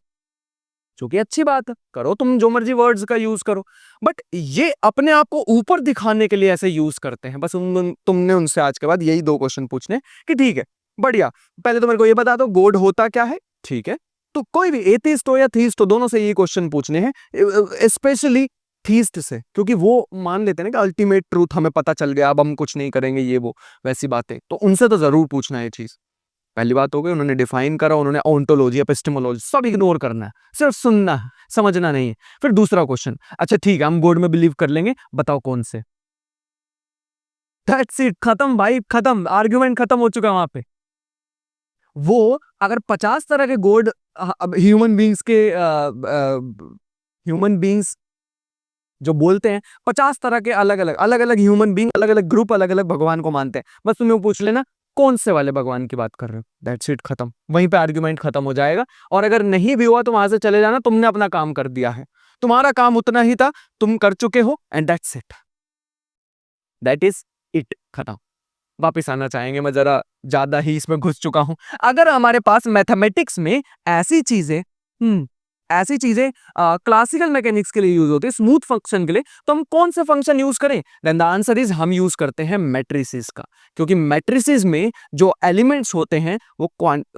जो कि अच्छी बात है, करो तुम जो मर्ज़ी वर्ड्स का यूज़ करो। बट ये अपने आप को ऊपर दिखाने के लिए ऐसे यूज़ करते हैं। बस तुमने उनसे आज के बाद यही 2 क्वेश्चन पूछने कि ठीक है, बढ़िया। पहले तो मेरे को ये बता दो गॉड होता क्या है? ठीक है। तो कोई भी एथिस्ट हो या थीस्ट हो, दोनों से ये क्वेश्चन पूछने हैं। स्पेशली थीस्ट से, क्योंकि वो मान लेते हैं ना कि अल्टीमेट ट्रूथ हमें पता चल गया, अब हम कुछ नहीं करेंगे ये वो, वैसी बातें। तो उनसे तो ज़रूर पूछना है ये चीज़। पहली बात हो गई, उन्होंने डिफाइन करा, उन्होंने ओंटोलॉजी, एपिस्टेमोलॉजी सब इग्नोर करना है, सिर्फ सुनना है, समझना नहीं है। फिर दूसरा क्वेश्चन, अच्छा ठीक है, हम गॉड में बिलीव कर लेंगे, बताओ कौन से? दैट्स इट, खत्म भाई, खत्म, आर्गुमेंट खत्म हो चुका है वहां पे। वो अगर 50 तरह के गॉड ह्यूमन बींग्स के ह्यूमन बींग्स जो बोलते हैं, 50 तरह के अलग-अलग ह्यूमन बीइंग, अलग-अलग ग्रुप, अलग-अलग भगवान को मानते हैं। बस तुम्हें वो पूछ लेना कौन से वाले भगवान की बात कर रहे हो? दैट्स इट, खत्म। वहीं पे आर्गुमेंट खत्म हो जाएगा। और अगर नहीं भी हुआ तो वहां से चले जाना, तुमने अपना काम कर दिया है। तुम्हारा काम उतना ही था, तुम कर चुके हो and that's it. That is it, खत्म। वापिस आना चाहेंगे, मैं जरा ज्यादा ही इसमें घुस चुका हूं। अगर हमारे पास मैथमेटिक्स में ऐसी चीजें ऐसी चीजें क्लासिकल मैकेनिक्स के लिए यूज होती है, स्मूथ फंक्शन के लिए, तो हम कौन से फंक्शन यूज करें? देन द आंसर इज हम यूज करते हैं मैट्रिसेस का, क्योंकि मैट्रिसेस में जो एलिमेंट्स होते हैं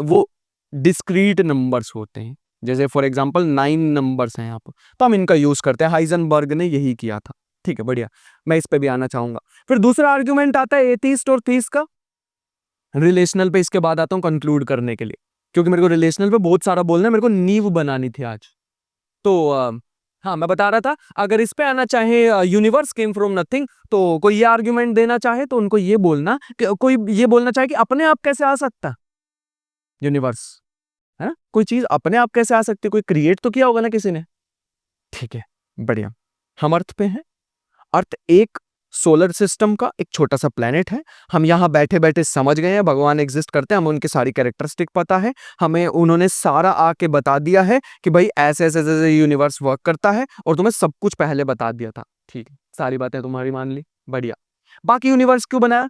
वो डिस्क्रीट नंबर्स होते हैं। जैसे फॉर एग्जांपल 9 नंबर्स हैं यहाँ पर, तो हम इनका यूज करते हैं। हाइजेनबर्ग ने यही किया था। ठीक है, बढ़िया, मैं इस पे भी आना चाहूंगा। फिर दूसरा आर्ग्यूमेंट आता है एथीस्ट और थीस्ट का। रिलेशनल पे इसके बाद आता हूं कंक्लूड करने के लिए, क्योंकि मेरे को रिलेशनल पे बहुत सारा बोलना है, मेरे को नींव बनानी थी आज। तो हाँ, मैं बता रहा था, अगर इस पे आना चाहे यूनिवर्स केम फ्रॉम नथिंग, तो कोई ये आर्ग्यूमेंट देना चाहे तो उनको ये बोलना कि कोई ये बोलना चाहे कि अपने आप कैसे आ सकता यूनिवर्स, है ना? कोई चीज अपने आप कैसे आ सकती है? कोई क्रिएट तो किया होगा ना किसी ने। ठीक है, बढ़िया। हम अर्थ पे हैं। अर्थ एक सोलर सिस्टम का एक छोटा सा प्लेनेट है। हम यहाँ बैठे बैठे समझ गए हैं भगवान एग्जिस्ट करते हैं, हमें उनकी सारी कैरेक्टरिस्टिक पता है, हमें उन्होंने सारा आके बता दिया है कि भाई ऐसे ऐसे ऐसे यूनिवर्स वर्क करता है, और तुम्हें सब कुछ पहले बता दिया था। ठीक है, सारी बातें तुम्हारी मान ली, बढ़िया। बाकी यूनिवर्स क्यों बनाया?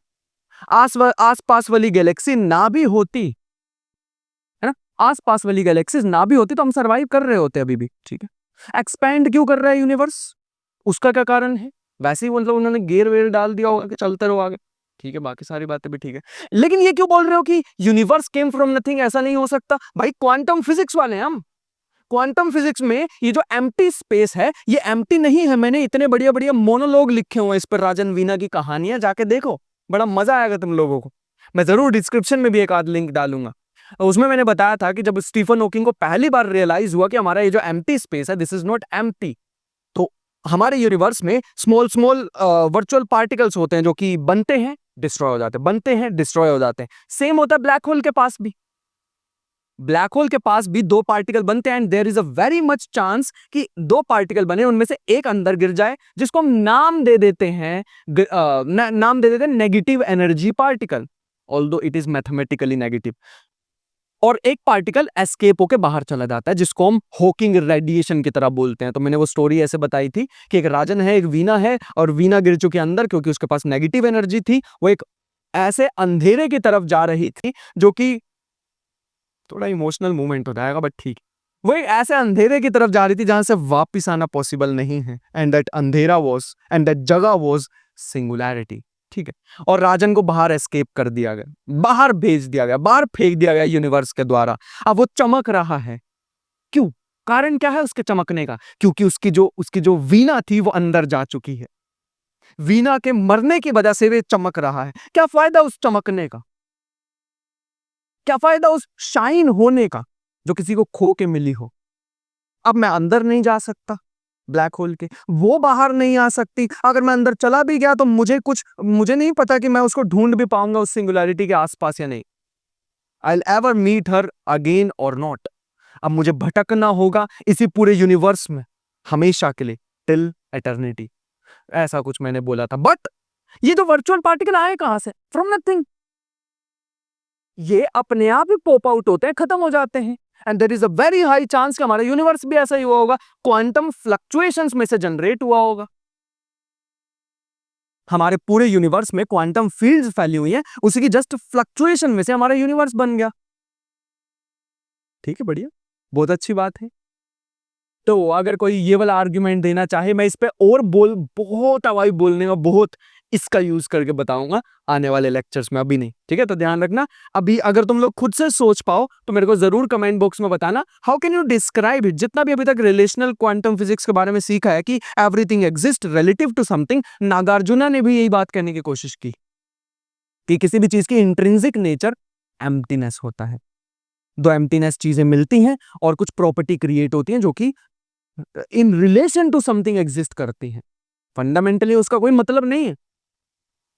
आस पास वाली गैलेक्सी ना भी होती, है ना, आस पास वाली गैलेक्सीज ना भी होती तो हम सरवाइव कर रहे होते अभी भी। ठीक है, एक्सपैंड क्यों कर रहा है यूनिवर्स? उसका क्या कारण है? वैसे ही मतलब उन्होंने गेयर वेयर डाल दिया होगा कि चलते रहो आगे। ठीक है, बाकी सारी बातें भी ठीक है, लेकिन ये क्यों बोल रहे हो कि यूनिवर्स केम फ्रॉम नथिंग? ऐसा नहीं हो सकता भाई, क्वांटम फिजिक्स वाले हैं हम। क्वांटम फिजिक्स में ये जो एम्प्टी स्पेस है, ये एम्प्टी नहीं है। मैंने इतने बढ़िया बढ़िया मोनोलॉग लिखे हुए हैं इस पर, राजन वीना की कहानियां, जाके देखो, बड़ा मजा आएगा तुम लोगों को। मैं जरूर डिस्क्रिप्शन में भी एक आध लिंक डालूंगा। उसमें मैंने बताया था कि जब स्टीफन हॉकिंग को पहली बार रियलाइज हुआ कि हमारा ये जो एम्प्टी स्पेस है, दिस इज नॉट एम्प्टी, तो हमारे यूनिवर्स में स्मॉल स्मॉल वर्चुअल पार्टिकल्स होते हैं जो कि बनते हैं, डिस्ट्रॉय हो जाते हैं, बनते हैं, डिस्ट्रॉय हो जाते हैं। सेम होता है ब्लैक होल के पास भी। ब्लैक होल के पास भी 2 पार्टिकल बनते हैं, and there is a very much chance कि 2 पार्टिकल बने, उनमें से एक अंदर गिर जाए, जिसको हम नाम दे देते हैं नाम दे देते हैं negative energy particle, although it is mathematically negative. और एक पार्टिकल एस्केप होके बाहर चला जाता है, जिसको हम हॉकिंग रेडिएशन की तरह बोलते हैं। तो मैंने वो स्टोरी ऐसे बताई थी कि एक राजन है, एक वीना है, और वीना गिर चुकी अंदर क्योंकि उसके पास नेगेटिव एनर्जी थी। वो एक ऐसे अंधेरे की तरफ जा रही थी, जो कि थोड़ा इमोशनल मूवमेंट हो जाएगा, बट ठीक। वो एक ऐसे अंधेरे की तरफ जा रही थी जहां से वापिस आना पॉसिबल नहीं है, एंड दैट अंधेरा वाज, एंड दैट जगह वाज सिंगुलैरिटी। ठीक है, और राजन को बाहर एस्केप कर दिया गया, बाहर भेज दिया गया, बाहर फेंक दिया गया यूनिवर्स के द्वारा। अब वो चमक रहा है, क्यों? कारण क्या है उसके चमकने का? क्योंकि उसकी जो वीणा थी वो अंदर जा चुकी है। वीणा के मरने की वजह से वे चमक रहा है। क्या फायदा उस चमकने का? क्या फायदा उस शाइन होने का जो किसी को खो के मिली हो? अब मैं अंदर नहीं जा सकता, ब्लैक होल के, वो बाहर नहीं आ सकती। अगर मैं अंदर चला भी गया तो मुझे नहीं पता कि मैं उसको ढूंढ भी पाऊंगा उस सिंगुलैरिटी के आसपास या नहीं। I ever meet her again और नॉट। अब मुझे भटकना होगा इसी पूरे यूनिवर्स में हमेशा के लिए, टिल एटर्निटी। ऐसा कुछ मैंने बोला था। बट ये जो वर्चुअल पार्टिकल आए कहां से? From nothing. ये अपने आप ही पॉप आउट होते हैं, खत्म हो जाते हैं। And there is a very high chance कि हमारा यूनिवर्स भी ऐसा ही हुआ होगा, क्वांटम फ्लक्चुएशंस में से जनरेट हुआ होगा। हमारे पूरे यूनिवर्स में क्वांटम फील्ड्स फैली हुई हैं, उसी की जस्ट फ्लक्चुएशन में से हमारा यूनिवर्स बन गया। ठीक है, बढ़िया, बहुत अच्छी बात है। तो अगर कोई ये वाला आर्ग्यूमेंट देना चाहे, मैं इस पे और बहुत हवाई बोलने का, बहुत इसका यूज करके बताऊंगा आने वाले लेक्चर्स में, अभी नहीं। ठीक है, तो ध्यान रखना। अभी अगर तुम लोग खुद से सोच पाओ तो मेरे को जरूर कमेंट बॉक्स में बताना, how can you describe it. जितना भी अभी तक रिलेशनल क्वांटम फिजिक्स के बारे में सीखा है कि everything exist relative to something, Nagarjuna ने भी यही बात कहने की कोशिश की कि किसी भी चीज की इंट्रिंसिक नेचर एम्प्टीनेस होता है। दो एम्प्टीनेस चीजें मिलती हैं और कुछ प्रॉपर्टी क्रिएट होती हैं जो कि in relation to something exist करती हैं। फंडामेंटली उसका कोई मतलब नहीं है।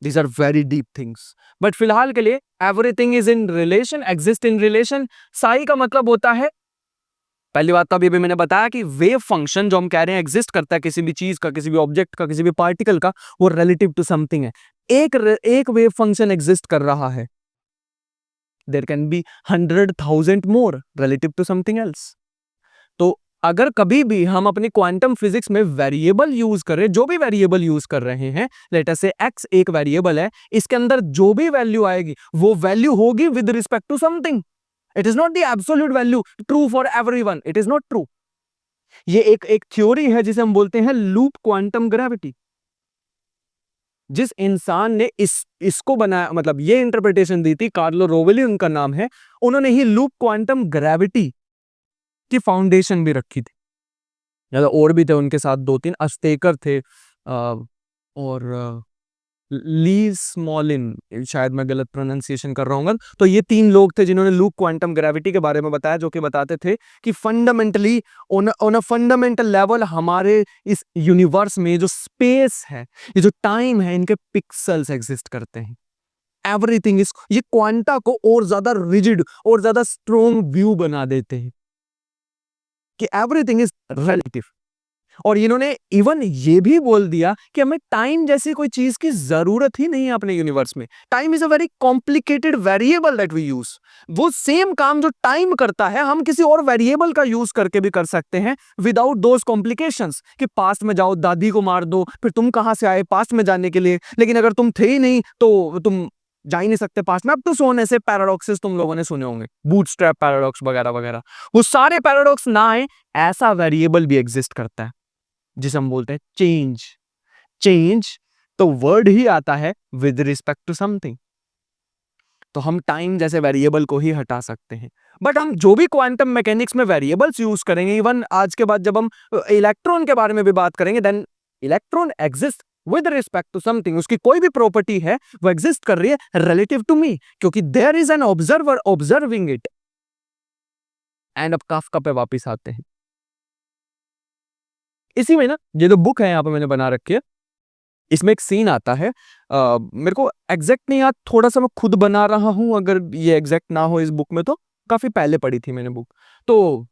These are very deep things. But फिलहाल के लिए everything is in relation, exist in relation. Psi का मतलब होता है, पहली बात तो अभी मैंने बताया कि वेव फंक्शन जो हम कह रहे हैं एग्जिस्ट करता है किसी भी चीज का, किसी भी ऑब्जेक्ट का, किसी भी पार्टिकल का, वो रिलेटिव टू समथिंग है। एक वेव फंक्शन एग्जिस्ट कर रहा है, there can be 100,000 more relative to something else. तो अगर कभी भी हम अपनी क्वांटम फिजिक्स में वेरिएबल यूज कर रहे हैं, जो भी वेरिएबल यूज कर रहे हैं, लेट अस से x एक वेरिएबल है, इसके अंदर जो भी वैल्यू आएगी वो वैल्यू होगी with respect to something. It is not the absolute value true for everyone, it is not true. ये एक थ्योरी है जिसे हम बोलते हैं लूप क्वांटम ग्रेविटी। जिस इंसान ने इसको बनाया, मतलब ये इंटरप्रिटेशन दी थी, कार्लो रोवेली उनका नाम है, उन्होंने ही लूप क्वांटम ग्रेविटी की फाउंडेशन भी रखी थी। या और भी थे उनके साथ, 2-3 अस्तेकर थे, और ली स्मॉलिन, शायद मैं गलत प्रोनाउंसिएशन कर रहा हूँ। तो ये 3 लोग थे जिन्होंने लूप क्वांटम ग्रेविटी के बारे में बताया, जो कि बताते थे कि fundamentally on a fundamental level हमारे इस यूनिवर्स में जो स्पेस है, ये जो टाइम है, इनके पिक्सल्स एग्जिस्ट करते हैं। एवरीथिंग इज, ये क्वांटा को और ज्यादा रिजिड और ज्यादा स्ट्रॉन्ग व्यू बना देते हैं कि एवरीथिंग इज रिलेटिव। और इन्होंने इवन ये भी बोल दिया कि हमें टाइम जैसी कोई चीज की जरूरत ही नहीं है अपने यूनिवर्स में। Time is a very complicated variable that we use. वो सेम काम जो टाइम करता है, हम किसी और वेरिएबल का यूज करके भी कर सकते हैं विदाउट दोज कॉम्प्लिकेशंस। कि पास्ट में जाओ, दादी को मार दो, फिर तुम कहां से आए पास्ट में जाने के लिए, लेकिन अगर तुम थे ही नहीं तो तुम जा ही नहीं सकते पास्ट में। अब तो सोने से पैराडॉक्सेस तुम लोगों ने सुने होंगे, बूटस्ट्रैप पैराडॉक्स वगैरह वगैरह। वो सारे पैराडॉक्स ना आए, ऐसा वेरिएबल भी एग्जिस्ट करता है जिसे हम बोलते हैं चेंज। चेंज तो वर्ड ही आता है विद रिस्पेक्ट टू समथिंग। तो हम टाइम जैसे वेरिएबल को ही हटा सकते हैं। बट हम जो भी क्वांटम मैकेनिक्स में वेरिएबल्स यूज करेंगे, इवन आज के बाद जब हम इलेक्ट्रॉन के बारे में भी बात करेंगे, then electron exist with respect to something. उसकी कोई भी प्रॉपर्टी है वो एग्जिस्ट कर रही है रिलेटिव टू मी, क्योंकि there is an observer observing it. And अब काफका पे वापिस आते हैं। इसी में ना, ये जो बुक है यहाँ पे मैंने बना रखी है, इसमें एक सीन आता है, मेरे को एग्जैक्ट नहीं याद, थोड़ा सा मैं खुद बना रहा हूं, अगर ये एग्जैक्ट ना हो इस बुक में तो काफी पहले पढ़ी थी मैंने बुक। तो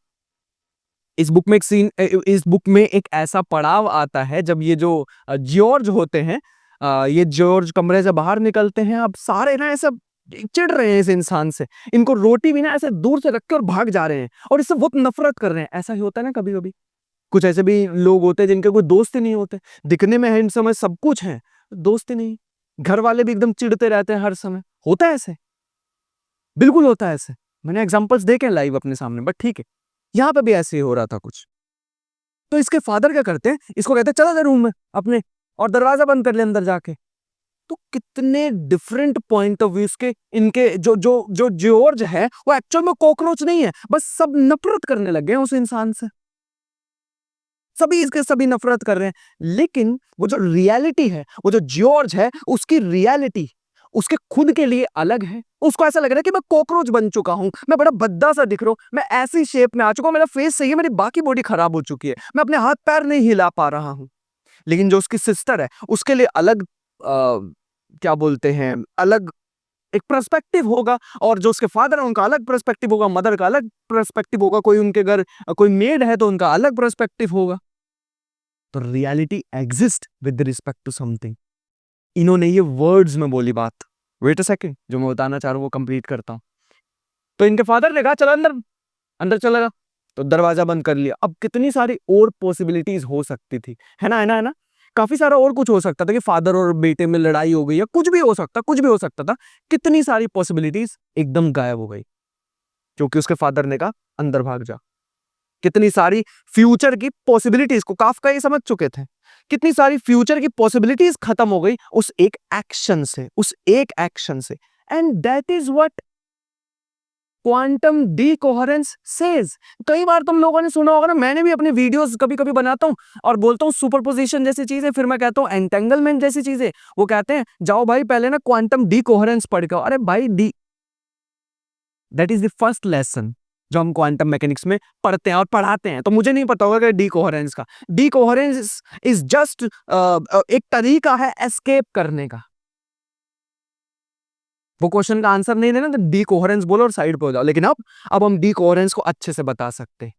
इस बुक में इस बुक में एक ऐसा पड़ाव आता है जब ये जो जॉर्ज होते हैं, ये जॉर्ज कमरे से बाहर निकलते हैं। अब सारे ना ऐसा चिढ़ रहे हैं इस इंसान से, इनको रोटी भी ना ऐसे दूर से रख के और भाग जा रहे हैं और इससे बहुत नफरत कर रहे हैं। ऐसा ही होता है ना कभी कभी, कुछ ऐसे भी लोग होते हैं जिनके कोई दोस्त ही नहीं होते, दिखने में हैंडसम समय सब कुछ है, दोस्त ही नहीं। घर वाले भी एकदम चिढ़ते रहते हैं हर समय। होता है ऐसे, बिल्कुल होता है ऐसे। मैंने एग्जांपल्स देखे लाइव अपने सामने, बट ठीक है, यहाँ पे भी ऐसे ही हो रहा था कुछ। तो इसके फादर क्या करते हैं, इसको कहते हैं चला जा रूम में अपने और दरवाजा बंद कर ले अंदर जाके। तो कितने डिफरेंट पॉइंट ऑफ व्यू के इनके, जो जो जो जॉर्ज है वो एक्चुअल में कॉकरोच नहीं है, बस सब नफरत करने लग गए उस इंसान से। सभी इसके सभी नफरत कर रहे हैं। लेकिन वो जो रियलिटी है, वो जो जॉर्ज है, उसकी रियलिटी उसके खुद के लिए अलग है उसको ऐसा लग रहा है कि मैं कॉकरोच बन चुका हूं, मैं बड़ा भद्दा सा दिख रहा हूं, मैं ऐसी शेप में आ चुका हूं, मेरा फेस सही है, मेरी बाकी बॉडी खराब हो चुकी है, मैं अपने हाथ पैर नहीं हिला पा रहा हूं। लेकिन जो उसकी सिस्टर है उसके लिए अलग क्या बोलते हैं, अलग एक पर्सपेक्टिव होगा, और जो उसके फादर है उनका अलग पर्सपेक्टिव होगा, मदर का अलग पर्सपेक्टिव होगा, कोई उनके घर कोई मेड है तो उनका अलग पर्सपेक्टिव होगा। तो reality exist with respect to something. इन्होंने ये वर्ड्स में बोली बात। वेट अ सेकंड, जो मैं बताना चाह रहा हूं वो कंप्लीट करता हूं। तो इनके फादर ने कहा चल अंदर, अंदर चला गया, तो दरवाजा बंद कर लिया। अब कितनी सारी और पॉसिबिलिटीज हो सकती थी, है ना, है ना, है ना। काफी सारा और कुछ हो सकता था कि फादर और बेटे में लड़ाई हो गई, या कुछ भी हो सकता, कुछ भी हो सकता था। कितनी सारी पॉसिबिलिटीज एकदम गायब हो गई क्योंकि उसके फादर ने कहा अंदर भाग जा। कितनी सारी फ्यूचर की पॉसिबिलिटीज को काफका ये समझ चुके थे, कितनी सारी फ्यूचर की पॉसिबिलिटीज खत्म हो गई उस एक एक्शन से, उस एक एक्शन से। And that is what quantum decoherence says. कई बार तुम लोगों ने सुना होगा ना, मैंने भी अपने वीडियोस कभी कभी बनाता हूं और बोलता हूं सुपरपोजिशन जैसी चीज है, फिर मैं कहता हूं एंटेंगलमेंट जैसी चीज है। वो कहते हैं जाओ भाई पहले ना क्वांटम डीकोहेरेंस पढ़ के आओ। अरे भाई D, that is the first lesson जो हम क्वांटम मैकेनिक्स में पढ़ते हैं और पढ़ाते हैं। तो मुझे नहीं पता होगा कि डीकोहेरेंस का, डीकोहेरेंस इज जस्ट एक तरीका है एस्केप करने का। वो क्वेश्चन का आंसर नहीं देना तो डीकोहेरेंस बोलो और साइड पे हो जाओ। लेकिन अब हम डीकोहेरेंस को अच्छे से बता सकते हैं।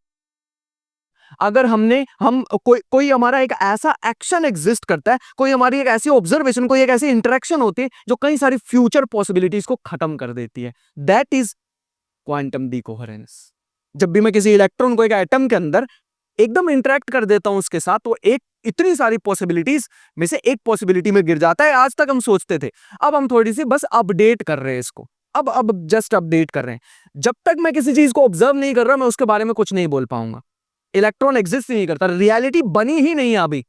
अगर हम कोई हमारा एक ऐसा एक्शन एग्जिस्ट करता है, कोई हमारी एक ऐसी ऑब्जर्वेशन, कोई एक ऐसी इंटरेक्शन होती है जो कई सारी फ्यूचर पॉसिबिलिटीज को खत्म कर देती है, दैट इज क्वांटम डीकोहेरेंस। जब भी मैं किसी इलेक्ट्रॉन को एक एटम के अंदर एकदम इंटरेक्ट कर देता हूं उसके साथ, तो एक इतनी सारी पॉसिबिलिटीज में से एक पॉसिबिलिटी में गिर जाता है। आज तक हम सोचते थे, अब हम थोड़ी सी बस अपडेट कर रहे हैं इसको, अब जस्ट अपडेट कर रहे हैं। जब तक मैं किसी चीज को ऑब्जर्व नहीं कर रहा, मैं उसके बारे में कुछ नहीं बोल पाऊंगा। इलेक्ट्रॉन एग्जिस्ट ही नहीं करता, रियलिटी बनी ही नहीं अभी।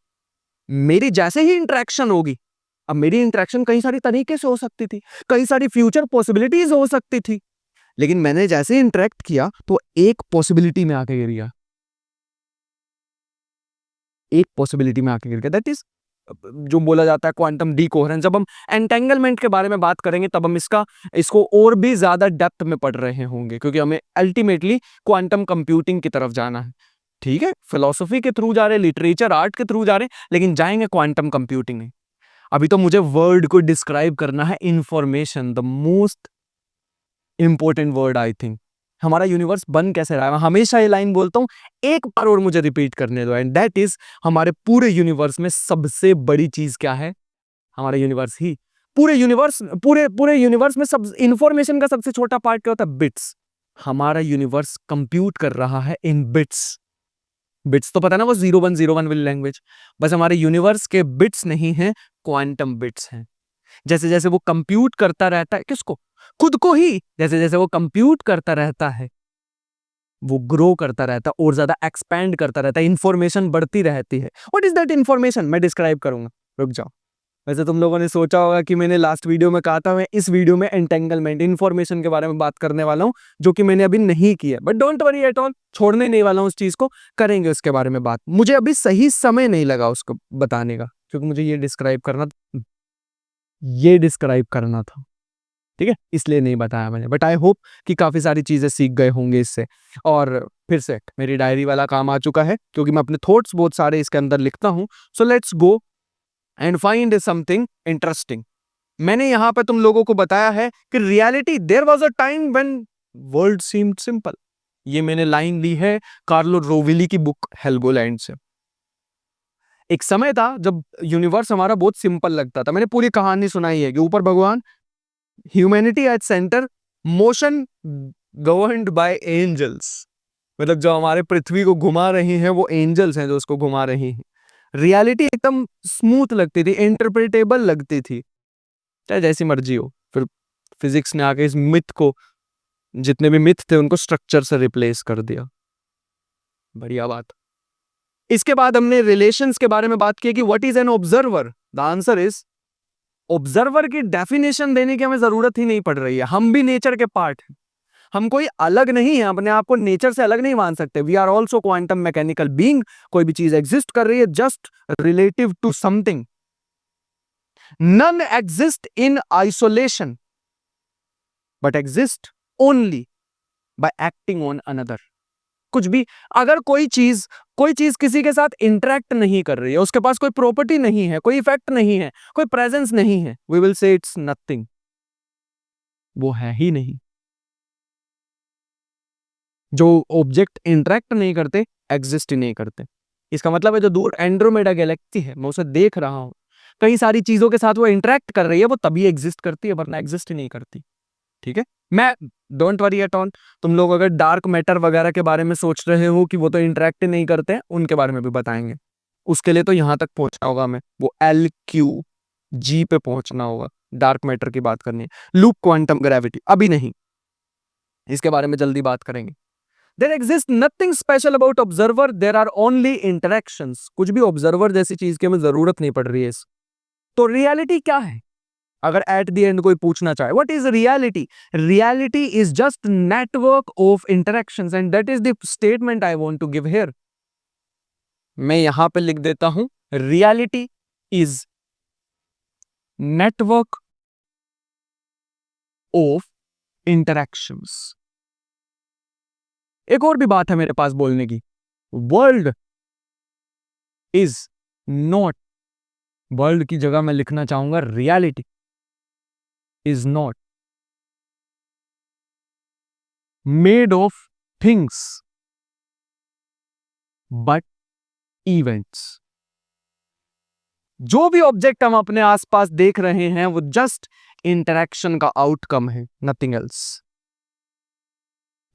मेरी जैसे ही इंटरेक्शन होगी, अब मेरी इंटरेक्शन कई सारी तरीके से हो सकती थी, कई सारी फ्यूचर पॉसिबिलिटीज हो सकती थी, लेकिन मैंने जैसे ही इंटरेक्ट किया तो एक पॉसिबिलिटी में आके गिर गया, एक पॉसिबिलिटी में आके गिर गया। दैट इज जो बोला जाता है क्वांटम डीकोहेरेंस। जब हम एंटेंगलमेंट के बारे में बात करेंगे तब हम इसको और भी ज्यादा डेप्थ में पढ़ रहे होंगे, क्योंकि हमें अल्टीमेटली क्वांटम कंप्यूटिंग की तरफ जाना है। ठीक है, फिलोसफी के थ्रू जा रहे, लिटरेचर आर्ट के थ्रू जा रहे, लेकिन जाएंगे क्वांटम कंप्यूटिंग में। अभी तो मुझे वर्ड को डिस्क्राइब करना है, information, the most important word I think. हमारा यूनिवर्स बन कैसे रहा है, मैं हमेशा ये लाइन बोलता हूं, एक बार और मुझे रिपीट करने दो, एंड दैट इज हमारे पूरे यूनिवर्स में सबसे बड़ी चीज क्या है? हमारा यूनिवर्स ही। पूरे यूनिवर्स में सब इंफॉर्मेशन का सबसे छोटा पार्ट क्या होता है? बिट्स। हमारा यूनिवर्स कंप्यूट कर रहा है इन बिट्स। बिट्स तो पता ना, वो 0101 वाली लैंग्वेज। बस हमारे यूनिवर्स के बिट्स नहीं है, क्वांटम बिट्स हैं। जैसे जैसे वो कंप्यूट करता रहता है, किसको? खुद को ही। जैसे जैसे वो कंप्यूट करता रहता है, वो ग्रो करता रहता है और ज्यादा एक्सपैंड करता रहता है, इंफॉर्मेशन बढ़ती रहती है। What is that information? मैं डिस्क्राइब करूंगा, रुक जाओ। वैसे तुम लोगों ने सोचा होगा कि मैंने लास्ट वीडियो में कहा था, मैं इस वीडियो में एंटेंगलमेंट, इंफॉर्मेशन के बारे में बात करने वाला हूं, जो कि मैंने अभी नहीं किया। But don't worry at all, छोड़ने नहीं वाला हूं उस चीज को, करेंगे उसके बारे में बात। मुझे अभी सही समय नहीं लगा उसको बताने का, क्योंकि मुझे ये डिस्क्राइब करना था। ठीक है, इसलिए नहीं बताया मैंने। बट आई होप कि काफी सारी चीजें सीख गए होंगे इससे। और फिर से मेरी डायरी वाला काम आ चुका है, क्योंकि मैं अपने थॉट्स बहुत सारे इसके अंदर लिखता हूं। So let's go and find something interesting. मैंने यहां पे तुम लोगों को बताया है कि reality, there was a time when world seemed simple. ये मैंने लाइन ली है कार्लो रोविली की बुक हेल्गोलैंड से। एक समय था जब यूनिवर्स हमारा बहुत सिंपल लगता था। मैंने पूरी कहानी सुनाई है कि ऊपर भगवान, humanity at centre, motion governed by angels. मतलब जो हमारे पृथ्वी को घुमा रही हैं वो एंजल्स हैं जो उसको घुमा रही हैं। रियलिटी एकदम स्मूथ लगती थी, इंटरप्रिटेबल लगती थी, चाहे जैसी मर्जी हो। फिर फिजिक्स ने आके इस मिथ को, जितने भी मिथ थे उनको स्ट्रक्चर से रिप्लेस कर दिया। बढ़िया बात। इसके बाद हमने रिलेशंस के बारे में बात की कि what is an observer. The answer is, observer की डेफिनेशन देने की हमें जरूरत ही नहीं पड़ रही है। हम भी नेचर के पार्ट हैं, हम कोई अलग नहीं है, अपने आप को नेचर से अलग नहीं मान सकते। We are also quantum mechanical being. कोई भी चीज एग्जिस्ट कर रही है just relative to something. None exist in isolation. But exist only by acting on another. कुछ भी, अगर कोई चीज किसी के साथ इंटरेक्ट नहीं कर रही है, उसके पास कोई प्रॉपर्टी नहीं है, कोई इफेक्ट नहीं है, कोई प्रेजेंस नहीं है, we will say it's nothing, वो है ही नहीं। जो ऑब्जेक्ट इंटरेक्ट नहीं करते एग्जिस्ट ही नहीं करते। इसका मतलब है जो दूर एंड्रोमेडा गैलेक्सी है, मैं उसे देख रहा हूं, कई सारी चीजों के साथ वो इंटरेक्ट कर रही है, वो तभी एग्जिस्ट करती है, वरना एग्जिस्ट ही नहीं करती। ठीक है, मैं डोंट वरी एट ऑल। तुम लोग अगर डार्क मैटर वगैरह के बारे में सोच रहे हो कि वो तो इंटरेक्ट नहीं करते हैं, उनके बारे में भी बताएंगे। उसके लिए तो यहां तक पहुंचना होगा, हमें वो LQG पे पहुंचना होगा। डार्क मैटर की बात करनी है, लूप क्वांटम ग्रेविटी अभी नहीं, इसके बारे में जल्दी बात करेंगे। There exists nothing special about observer, there are only interactions। कुछ भी ऑब्जर्वर जैसी चीज की हमें जरूरत नहीं पड़ रही है। तो रियलिटी क्या है, अगर एट द एंड कोई पूछना चाहे what is reality, reality is just network of interactions and that is the statement I want to give here. मैं यहां पे लिख देता हूं, reality is network of interactions. एक और भी बात है मेरे पास बोलने की, वर्ल्ड इज नॉट, वर्ल्ड की जगह मैं लिखना चाहूंगा reality is not made of things but events. जो भी ऑब्जेक्ट हम अपने आसपास देख रहे हैं वो जस्ट इंटरेक्शन का आउटकम है, nothing else.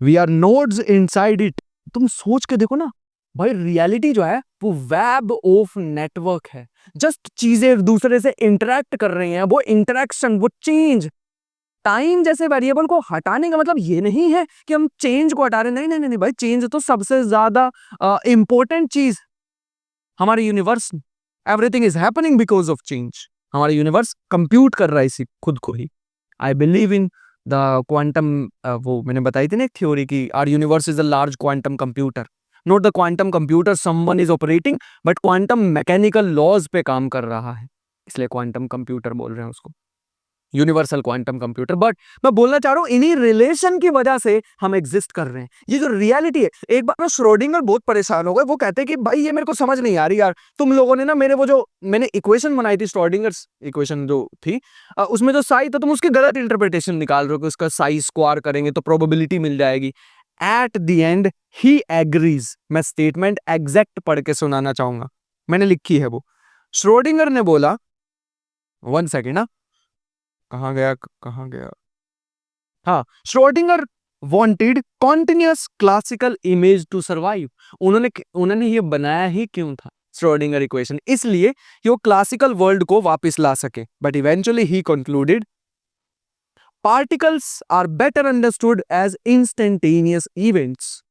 We are nodes inside it. तुम सोच के देखो ना भाई, रियलिटी जो है वो वेब ऑफ नेटवर्क है, जस्ट चीजें एक दूसरे से इंटरेक्ट कर रही हैं, वो इंटरेक्शन, वो चेंज। टाइम जैसे वेरिएबल को हटाने का मतलब ये नहीं है कि हम चेंज को हटा रहे, नहीं नहीं नहीं भाई, चेंज तो सबसे ज्यादा इंपॉर्टेंट चीज हमारे universe, everything is happening because of change. हमारा यूनिवर्स कंप्यूट कर रहा है इसी खुद को ही। I believe in the quantum, वो मैंने बताई थी ना एक थ्योरी की, our universe is a large quantum computer, not the quantum computer someone is operating, but quantum mechanical laws पे काम कर रहा है, इसलिए क्वांटम कंप्यूटर बोल रहे हैं उसको, यूनिवर्सल क्वांटम कंप्यूटर। बट मैं बोलना चाह रहा हूं, इन्हीं रिलेशन की वजह से हम एग्जिस्ट कर रहे हैं। ये जो रियलिटी है, एक बार में श्रोडिंगर बहुत परेशान हो गए, वो कहते हैं कि भाई ये मेरे को समझ नहीं आ रही यार, तुम लोगों ने ना मेरे वो जो मैंने इक्वेशन बनाई थी, श्रोडिंगर्स इक्वेशन जो थी, उसमें जो साई था, तुम उसकी गलत इंटरप्रिटेशन निकाल रहे हो कि उसका साई स्क्वायर करेंगे तो प्रोबेबिलिटी मिल जाएगी। Eight the and he agrees. मैं स्टेटमेंट एग्जैक्ट पढ़ के सुनाना चाहूंगा, मैंने लिखी है वो। श्रोडिंगर ने बोला, वन सेकेंड ना, कहां गया, हाँ, Schrodinger wanted continuous classical image to survive. उन्होंने ये बनाया ही क्यों था श्रोडिंगर इक्वेशन, इसलिए कि वो क्लासिकल वर्ल्ड को वापस ला सके। But eventually he concluded particles are better understood as instantaneous events.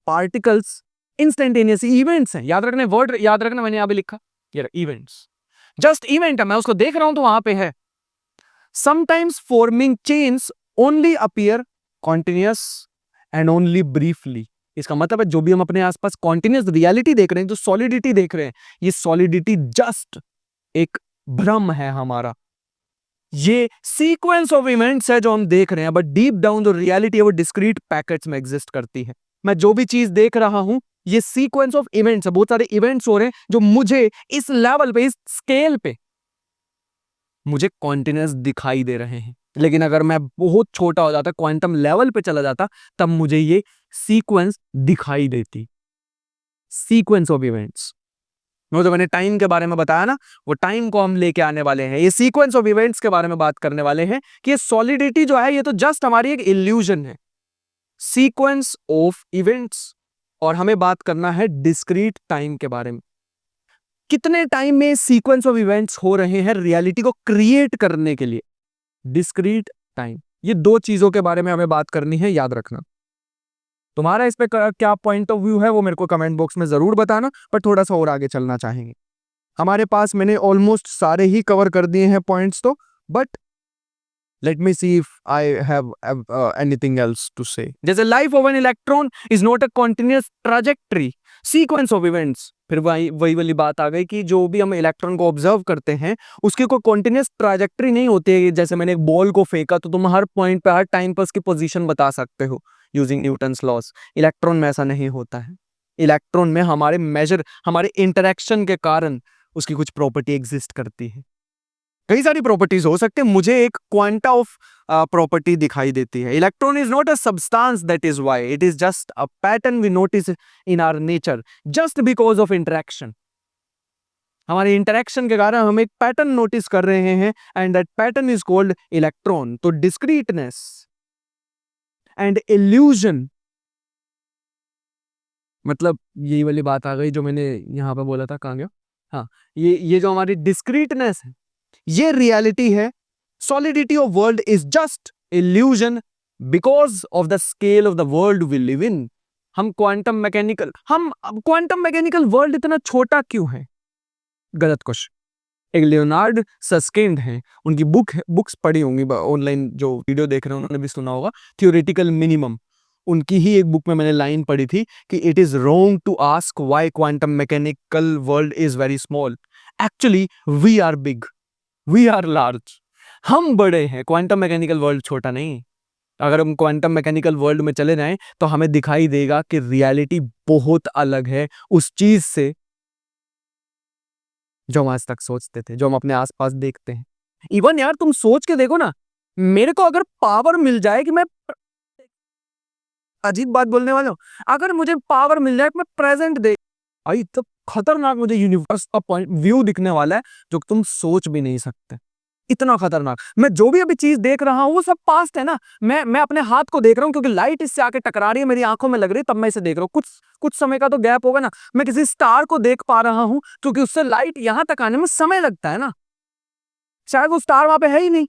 Particles instantaneous events हैं, याद रखना, वर्ड याद रखना, मैंने यहां पे लिखा ये इवेंट्स, जस्ट इवेंट है, मैं उसको देख रहा हूं तो वहां पे है। Sometimes forming chains only appear continuous and only briefly। इसका मतलब है जो भी हम अपने आसपास कॉन्टिन्यूस रियलिटी देख रहे हैं, जो सॉलिडिटी देख रहे हैं, ये सॉलिडिटी जस्ट एक भ्रम है हमारा, ये सीक्वेंस ऑफ इवेंट्स है जो हम देख रहे हैं, बट डीप डाउन जो रियलिटी है वो डिस्क्रीट पैकेट्स में एग्जिस्ट करती है। मैं जो भी चीज देख रहा हूं ये सीक्वेंस ऑफ इवेंट्स है, बहुत सारे इवेंट्स हो रहे हैं जो मुझे इस लेवल पे, इस स्केल पे मुझे कॉन्टिन्यूस दिखाई दे रहे हैं। लेकिन अगर मैं बहुत छोटा हो जाता, क्वांटम लेवल पे चला जाता, तब मुझे ये सीक्वेंस दिखाई देती, सीक्वेंस ऑफ इवेंट्स। वो जो मैंने टाइम के बारे में बताया ना, वो टाइम को हम लेके आने वाले हैं, ये सीक्वेंस ऑफ इवेंट्स के बारे में बात करने वाले हैं कि ये सॉलिडिटी जो है ये तो जस्ट हमारी एक इल्यूजन है, सीक्वेंस ऑफ इवेंट्स। और हमें बात करना है डिस्क्रीट टाइम के बारे में, कितने टाइम में सीक्वेंस ऑफ इवेंट्स हो रहे हैं रियलिटी को क्रिएट करने के लिए, डिस्क्रीट टाइम। ये दो चीजों के बारे में हमें बात करनी है, याद रखना। तुम्हारा इस पे क्या पॉइंट ऑफ व्यू है वो मेरे को कमेंट बॉक्स में जरूर बताना, पर थोड़ा सा और आगे चलना चाहेंगे। हमारे पास मैंने ऑलमोस्ट सारे ही कवर कर दिए हैं पॉइंट्स तो, but let me see if I have anything else to say. जैसे life of an electron is not a continuous trajectory, sequence of events, फिर वही वही वाली बात आ गई कि जो भी हम इलेक्ट्रॉन को ऑब्जर्व करते हैं उसकी कोई कॉन्टिन्यूस ट्रैजेक्टरी नहीं होती है। जैसे मैंने एक बॉल को फेंका तो तुम हर पॉइंट पे हर टाइम पर उसकी पोजीशन बता सकते हो यूजिंग न्यूटन्स लॉज। इलेक्ट्रॉन में ऐसा नहीं होता है। इलेक्ट्रॉन में हमारे इंटरेक्शन के कारण उसकी कुछ प्रॉपर्टी एग्जिस्ट करती है। कई सारी प्रॉपर्टीज हो सकते हैं, मुझे एक क्वांटा ऑफ प्रॉपर्टी दिखाई देती है। Electron is not a substance, that is why it is just a pattern we notice in our nature just because of interaction. हमारे इंटरेक्शन के कारण हम एक पैटर्न नोटिस कर रहे हैं and that pattern is called electron. तो discreteness and illusion, मतलब यही वाली बात आ गई जो मैंने यहां पे बोला था, कहां गया, हाँ, ये जो हमारी डिस्क्रीटनेस है ये रियलिटी है। Solidity of world is just illusion because of the scale of the world we live in. हम क्वांटम मैकेनिकल वर्ल्ड इतना छोटा क्यों है? गलत क्वेश्चन। एक लियोनार्ड सस्किंड हैं, उनकी बुक्स पढ़ी होंगी, ऑनलाइन जो वीडियो देख रहे हैं उन्होंने भी सुना होगा, थियोरेटिकल मिनिमम। उनकी ही एक बुक में मैंने लाइन पढ़ी थी कि it is wrong to ask why quantum mechanical world is very small. Actually we are big, we are large. हम बड़े हैं, क्वांटम मैकेनिकल वर्ल्ड छोटा नहीं। अगर हम क्वांटम मैकेनिकल वर्ल्ड में चले जाएं तो हमें दिखाई देगा कि रियलिटी बहुत अलग है उस चीज से जो हम आज तक सोचते थे, जो हम अपने आसपास देखते हैं। इवन यार तुम सोच के देखो ना, मेरे को अगर पावर मिल जाए कि मैं, अजीब बात बोलने वाला हूं, अगर मुझे पावर मिल जाए कि मैं प्रेजेंट देख, आई तो खतरनाक मुझे यूनिवर्स का पॉइंट व्यू दिखने वाला है जो तुम सोच भी नहीं सकते। इतना खतरनाक। मैं जो भी अभी चीज देख रहा हूं वो सब पास्ट है ना। मैं अपने हाथ को देख रहा हूं क्योंकि लाइट इससे आके टकरा रही है, मेरी आंखों में लग रही है, तब मैं इसे देख रहा हूं। कुछ कुछ समय का तो गैप होगा ना। मैं किसी स्टार को देख पा रहा हूं क्योंकि उससे लाइट यहां तक आने में समय लगता है ना। शायद वो स्टार वहां पे है ही नहीं,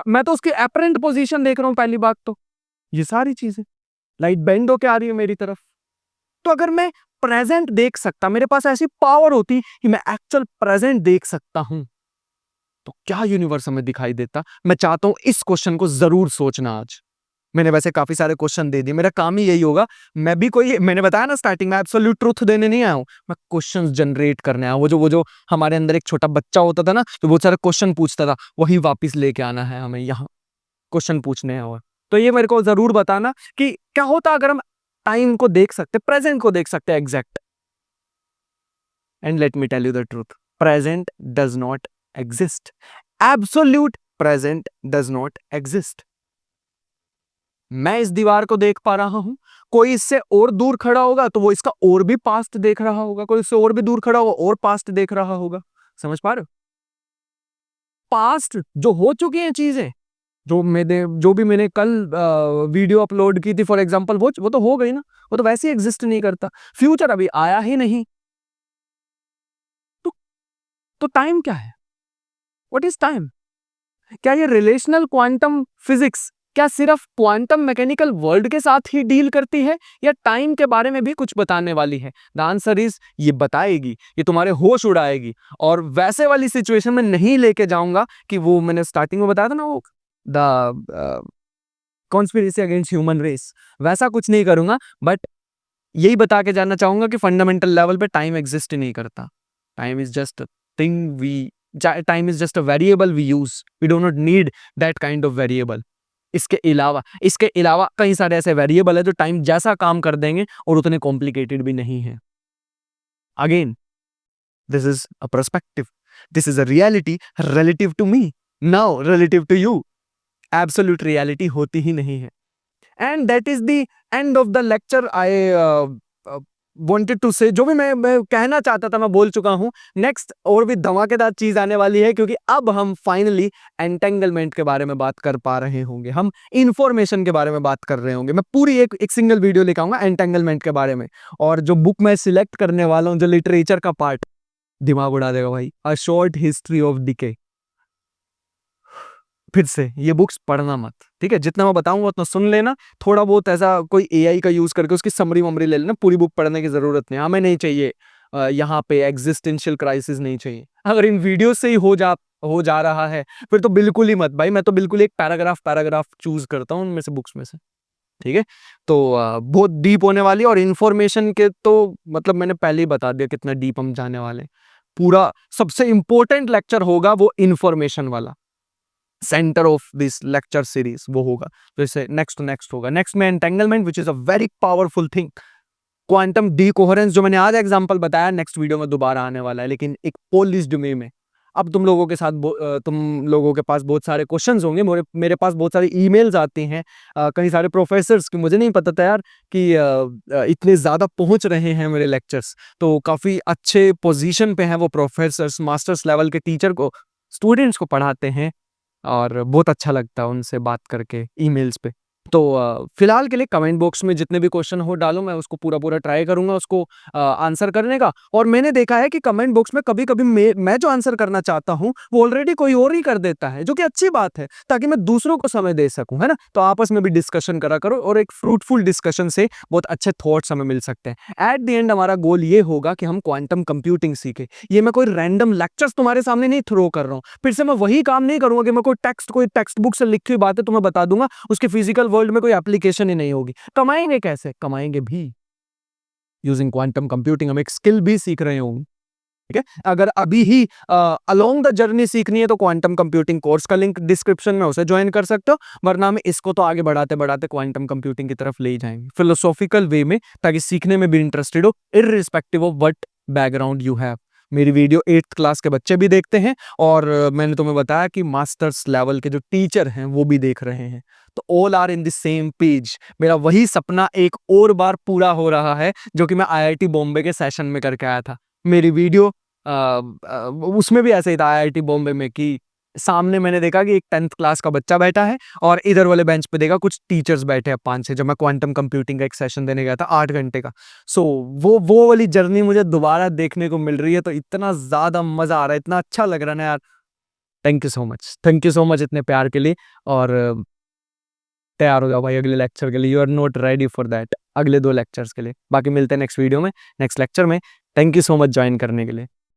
मैं तो उसकी एपरेंट पोजीशन देख रहा हूं पहली बात तो। ये सारी चीजें, लाइट बेंड होके आ रही है मेरी तरफ। तो अगर मैं प्रेजेंट देख सकता, मेरे पास ऐसी पावर होती कि मैं एक्चुअल प्रेजेंट देख सकता हूं, तो क्या यूनिवर्स हमें दिखाई देता। मैं चाहता हूं इस क्वेश्चन को जरूर सोचना आज। मैंने वैसे काफी सारे क्वेश्चन दे दिए, मेरा काम ही यही होगा। मैं भी कोई, मैंने बताया ना स्टार्टिंग में, एब्सोल्यूट ट्रुथ देने नहीं आया हूं, मैं क्वेश्चंस जनरेट करने आया हूं। वो जो हमारे अंदर एक छोटा बच्चा होता था ना, तो बहुत सारे क्वेश्चन पूछता था, वही वापस लेके आना है हमें यहाँ, क्वेश्चन पूछने हैं। और तो ये मेरे को जरूर बताना कि क्या होता अगर हम टाइम को देख सकते, प्रेजेंट को देख सकते exact. And let me tell you the truth, present does not exist. Absolute present does not exist. मैं इस दीवार को देख पा रहा हूं, कोई इससे और दूर खड़ा होगा तो वो इसका और भी पास्ट देख रहा होगा, कोई इससे और भी दूर खड़ा होगा और पास्ट देख रहा होगा। समझ पा रहे हो? पास्ट जो हो चुकी हैं चीजें, जो भी मैंने कल वीडियो अपलोड की थी फॉर एग्जांपल, वो तो हो गई ना, वो तो वैसे ही एग्जिस्ट नहीं करता। फ्यूचर अभी आया ही नहीं। तो तो टाइम क्या है? What is time? क्या ये रिलेशनल क्वांटम फिजिक्स क्या सिर्फ क्वांटम मैकेनिकल वर्ल्ड के साथ ही डील करती है या टाइम के बारे में भी कुछ बताने वाली है? द आंसर इज, ये बताएगी, ये तुम्हारे होश उड़ाएगी। और वैसे वाली सिचुएशन में नहीं लेके जाऊंगा कि वो मैंने स्टार्टिंग में बताया था ना, वो the conspiracy against human race, वैसा कुछ नहीं करूंगा। बट यही बता के जाना चाहूंगा कि फंडामेंटल लेवल पे टाइम एग्जिस्ट ही नहीं करता। Time is just a thing we time is just a variable we use, we do not need that kind of variable. इसके अलावा कई सारे ऐसे वेरिएबल है जो टाइम जैसा काम कर देंगे और उतने कॉम्प्लिकेटेड भी नहीं है। Again, this is a perspective, this is a reality relative to me, now relative to you. Absolute reality होती ही नहीं है। And that is the end of the lecture. I wanted to say, जो भी मैं कहना चाहता था मैं बोल चुका हूं। नेक्स्ट और भी धमाकेदार चीज आने वाली है क्योंकि अब हम फाइनली एंटेंगलमेंट के बारे में बात कर पा रहे होंगे, हम इंफॉर्मेशन के बारे में बात कर रहे होंगे। मैं पूरी एक सिंगल वीडियो लेकर आऊंगा एंटेंगलमेंट के बारे में। और जो बुक मैं सिलेक्ट करने वाला हूं, जो लिटरेचर का पार्ट, दिमाग उड़ा देगा भाई, a short history of decay. फिर से ये बुक्स पढ़ना मत, ठीक है? जितना मैं बताऊंगा उतना सुन लेना। थोड़ा बहुत ऐसा कोई एआई का यूज करके उसकी समरी वमरी ले लेना, पूरी बुक पढ़ने की जरूरत नहीं। हमें नहीं चाहिए यहाँ पे एग्जिस्टेंशियल क्राइसिस नहीं चाहिए। अगर इन वीडियो से ही हो जा रहा है फिर तो बिल्कुल ही मत भाई। मैं तो बिल्कुल एक पैराग्राफ चूज करता हूँ उनमें से, बुक्स में से। ठीक है? तो बहुत डीप होने वाली है और इन्फॉर्मेशन के तो मतलब मैंने पहले ही बता दिया कितना डीप हम जाने वाले हैं। पूरा सबसे इम्पोर्टेंट लेक्चर होगा वो इन्फॉर्मेशन वाला। Centre of this lecture series वो होगा। तो इससे नेक्स्ट होगा। नेक्स्ट में entanglement which is a very powerful thing. Quantum decoherence जो मैंने आज एग्जांपल बताया नेक्स्ट वीडियो में दोबारा आने वाला है, लेकिन एक पोलिश वे में। अब तुम लोगों के साथ तुम लोगों के पास बहुत सारे क्वेश्चंस होंगे, मेरे पास बहुत सारी ईमेल्स आती हैं कई सारे प्रोफेसर्स की। मुझे नहीं पता था यार कि इतने ज़्यादा पहुंच रहे हैं मेरे लेक्चर्स। तो काफ़ी अच्छे पोजीशन पे हैं वो प्रोफेसर्स, मास्टर्स लेवल के टीचर को स्टूडेंट्स को पढ़ाते हैं और बहुत अच्छा लगता है उनसे बात करके ईमेल्स पे। तो फिलहाल के लिए कमेंट बॉक्स में जितने भी क्वेश्चन हो डालो, मैं उसको पूरा ट्राई करूंगा उसको आंसर करने का। और मैंने देखा है कि कमेंट बॉक्स में कभी-कभी मैं जो आंसर करना चाहता हूं वो ऑलरेडी कोई और ही कर देता है, जो कि अच्छी बात है ताकि मैं दूसरों को समय दे सकूं, है ना? तो आपस में भी डिस्कशन करा करो और एक फ्रूटफुल डिस्कशन से बहुत अच्छे थॉट्स हमें मिल सकते हैं। एट द एंड हमारा गोल ये होगा कि हम क्वांटम कंप्यूटिंग सीखें। ये मैं कोई रैंडम लेक्चर्स तुम्हारे सामने नहीं थ्रो कर रहा हूं। फिर से मैं वही काम नहीं करूंगा कि मैं कोई टेक्स्ट बुक से लिखी हुई बातें तुम्हें बता दूंगा, उसके फिजिकल वर्ल्ड में कोई एप्लीकेशन ही नहीं होगी। कमाएंगे कैसे? कमाएंगे भी यूजिंग क्वांटम कंप्यूटिंग। हम एक स्किल भी सीख रहे होंगे, ठीक है? अगर अभी ही अलोंग द जर्नी सीखनी है तो क्वांटम कंप्यूटिंग कोर्स का लिंक डिस्क्रिप्शन में उसे ज्वाइन कर सकते हो, वरना हम इसको तो आगे बढ़ाते बढ़ाते क्वांटम कंप्यूटिंग की तरफ ले ही जाएंगे फिलोसॉफिकल वे में, ताकि सीखने में भी इंटरेस्टेड हो irrespective of what background you have. मेरी वीडियो 8th क्लास के बच्चे भी देखते हैं और मैंने तुम्हें बताया कि मास्टर्स लेवल के जो टीचर हैं वो भी देख रहे हैं। तो all are in the same page. मेरा वही सपना एक और बार पूरा हो रहा है जो कि मैं आईआईटी बॉम्बे के सेशन में करके आया था। मेरी वीडियो उसमें भी ऐसे ही था आईआईटी बॉम्बे में कि सामने मैंने देखा कि एक 10th क्लास का बच्चा बैठा है और इधर वाले बेंच पे देखा कुछ टीचर्स बैठे हैं 5-6, जब मैं क्वांटम कंप्यूटिंग का एक सेशन देने गया था 8 घंटे का। सो वो वाली जर्नी मुझे दोबारा देखने को मिल रही है, तो इतना ज़्यादा मज़ा आ रहा है, इतना अच्छा लग रहा है ना यार। थैंक यू सो मच इतने प्यार के लिए। और तैयार हो जाओ भाई अगले लेक्चर के लिए। You are not ready for that, अगले 2 लेक्चर्स के लिए। बाकी मिलते हैं नेक्स्ट वीडियो में, नेक्स्ट लेक्चर में। Thank you so much join करने के लिए।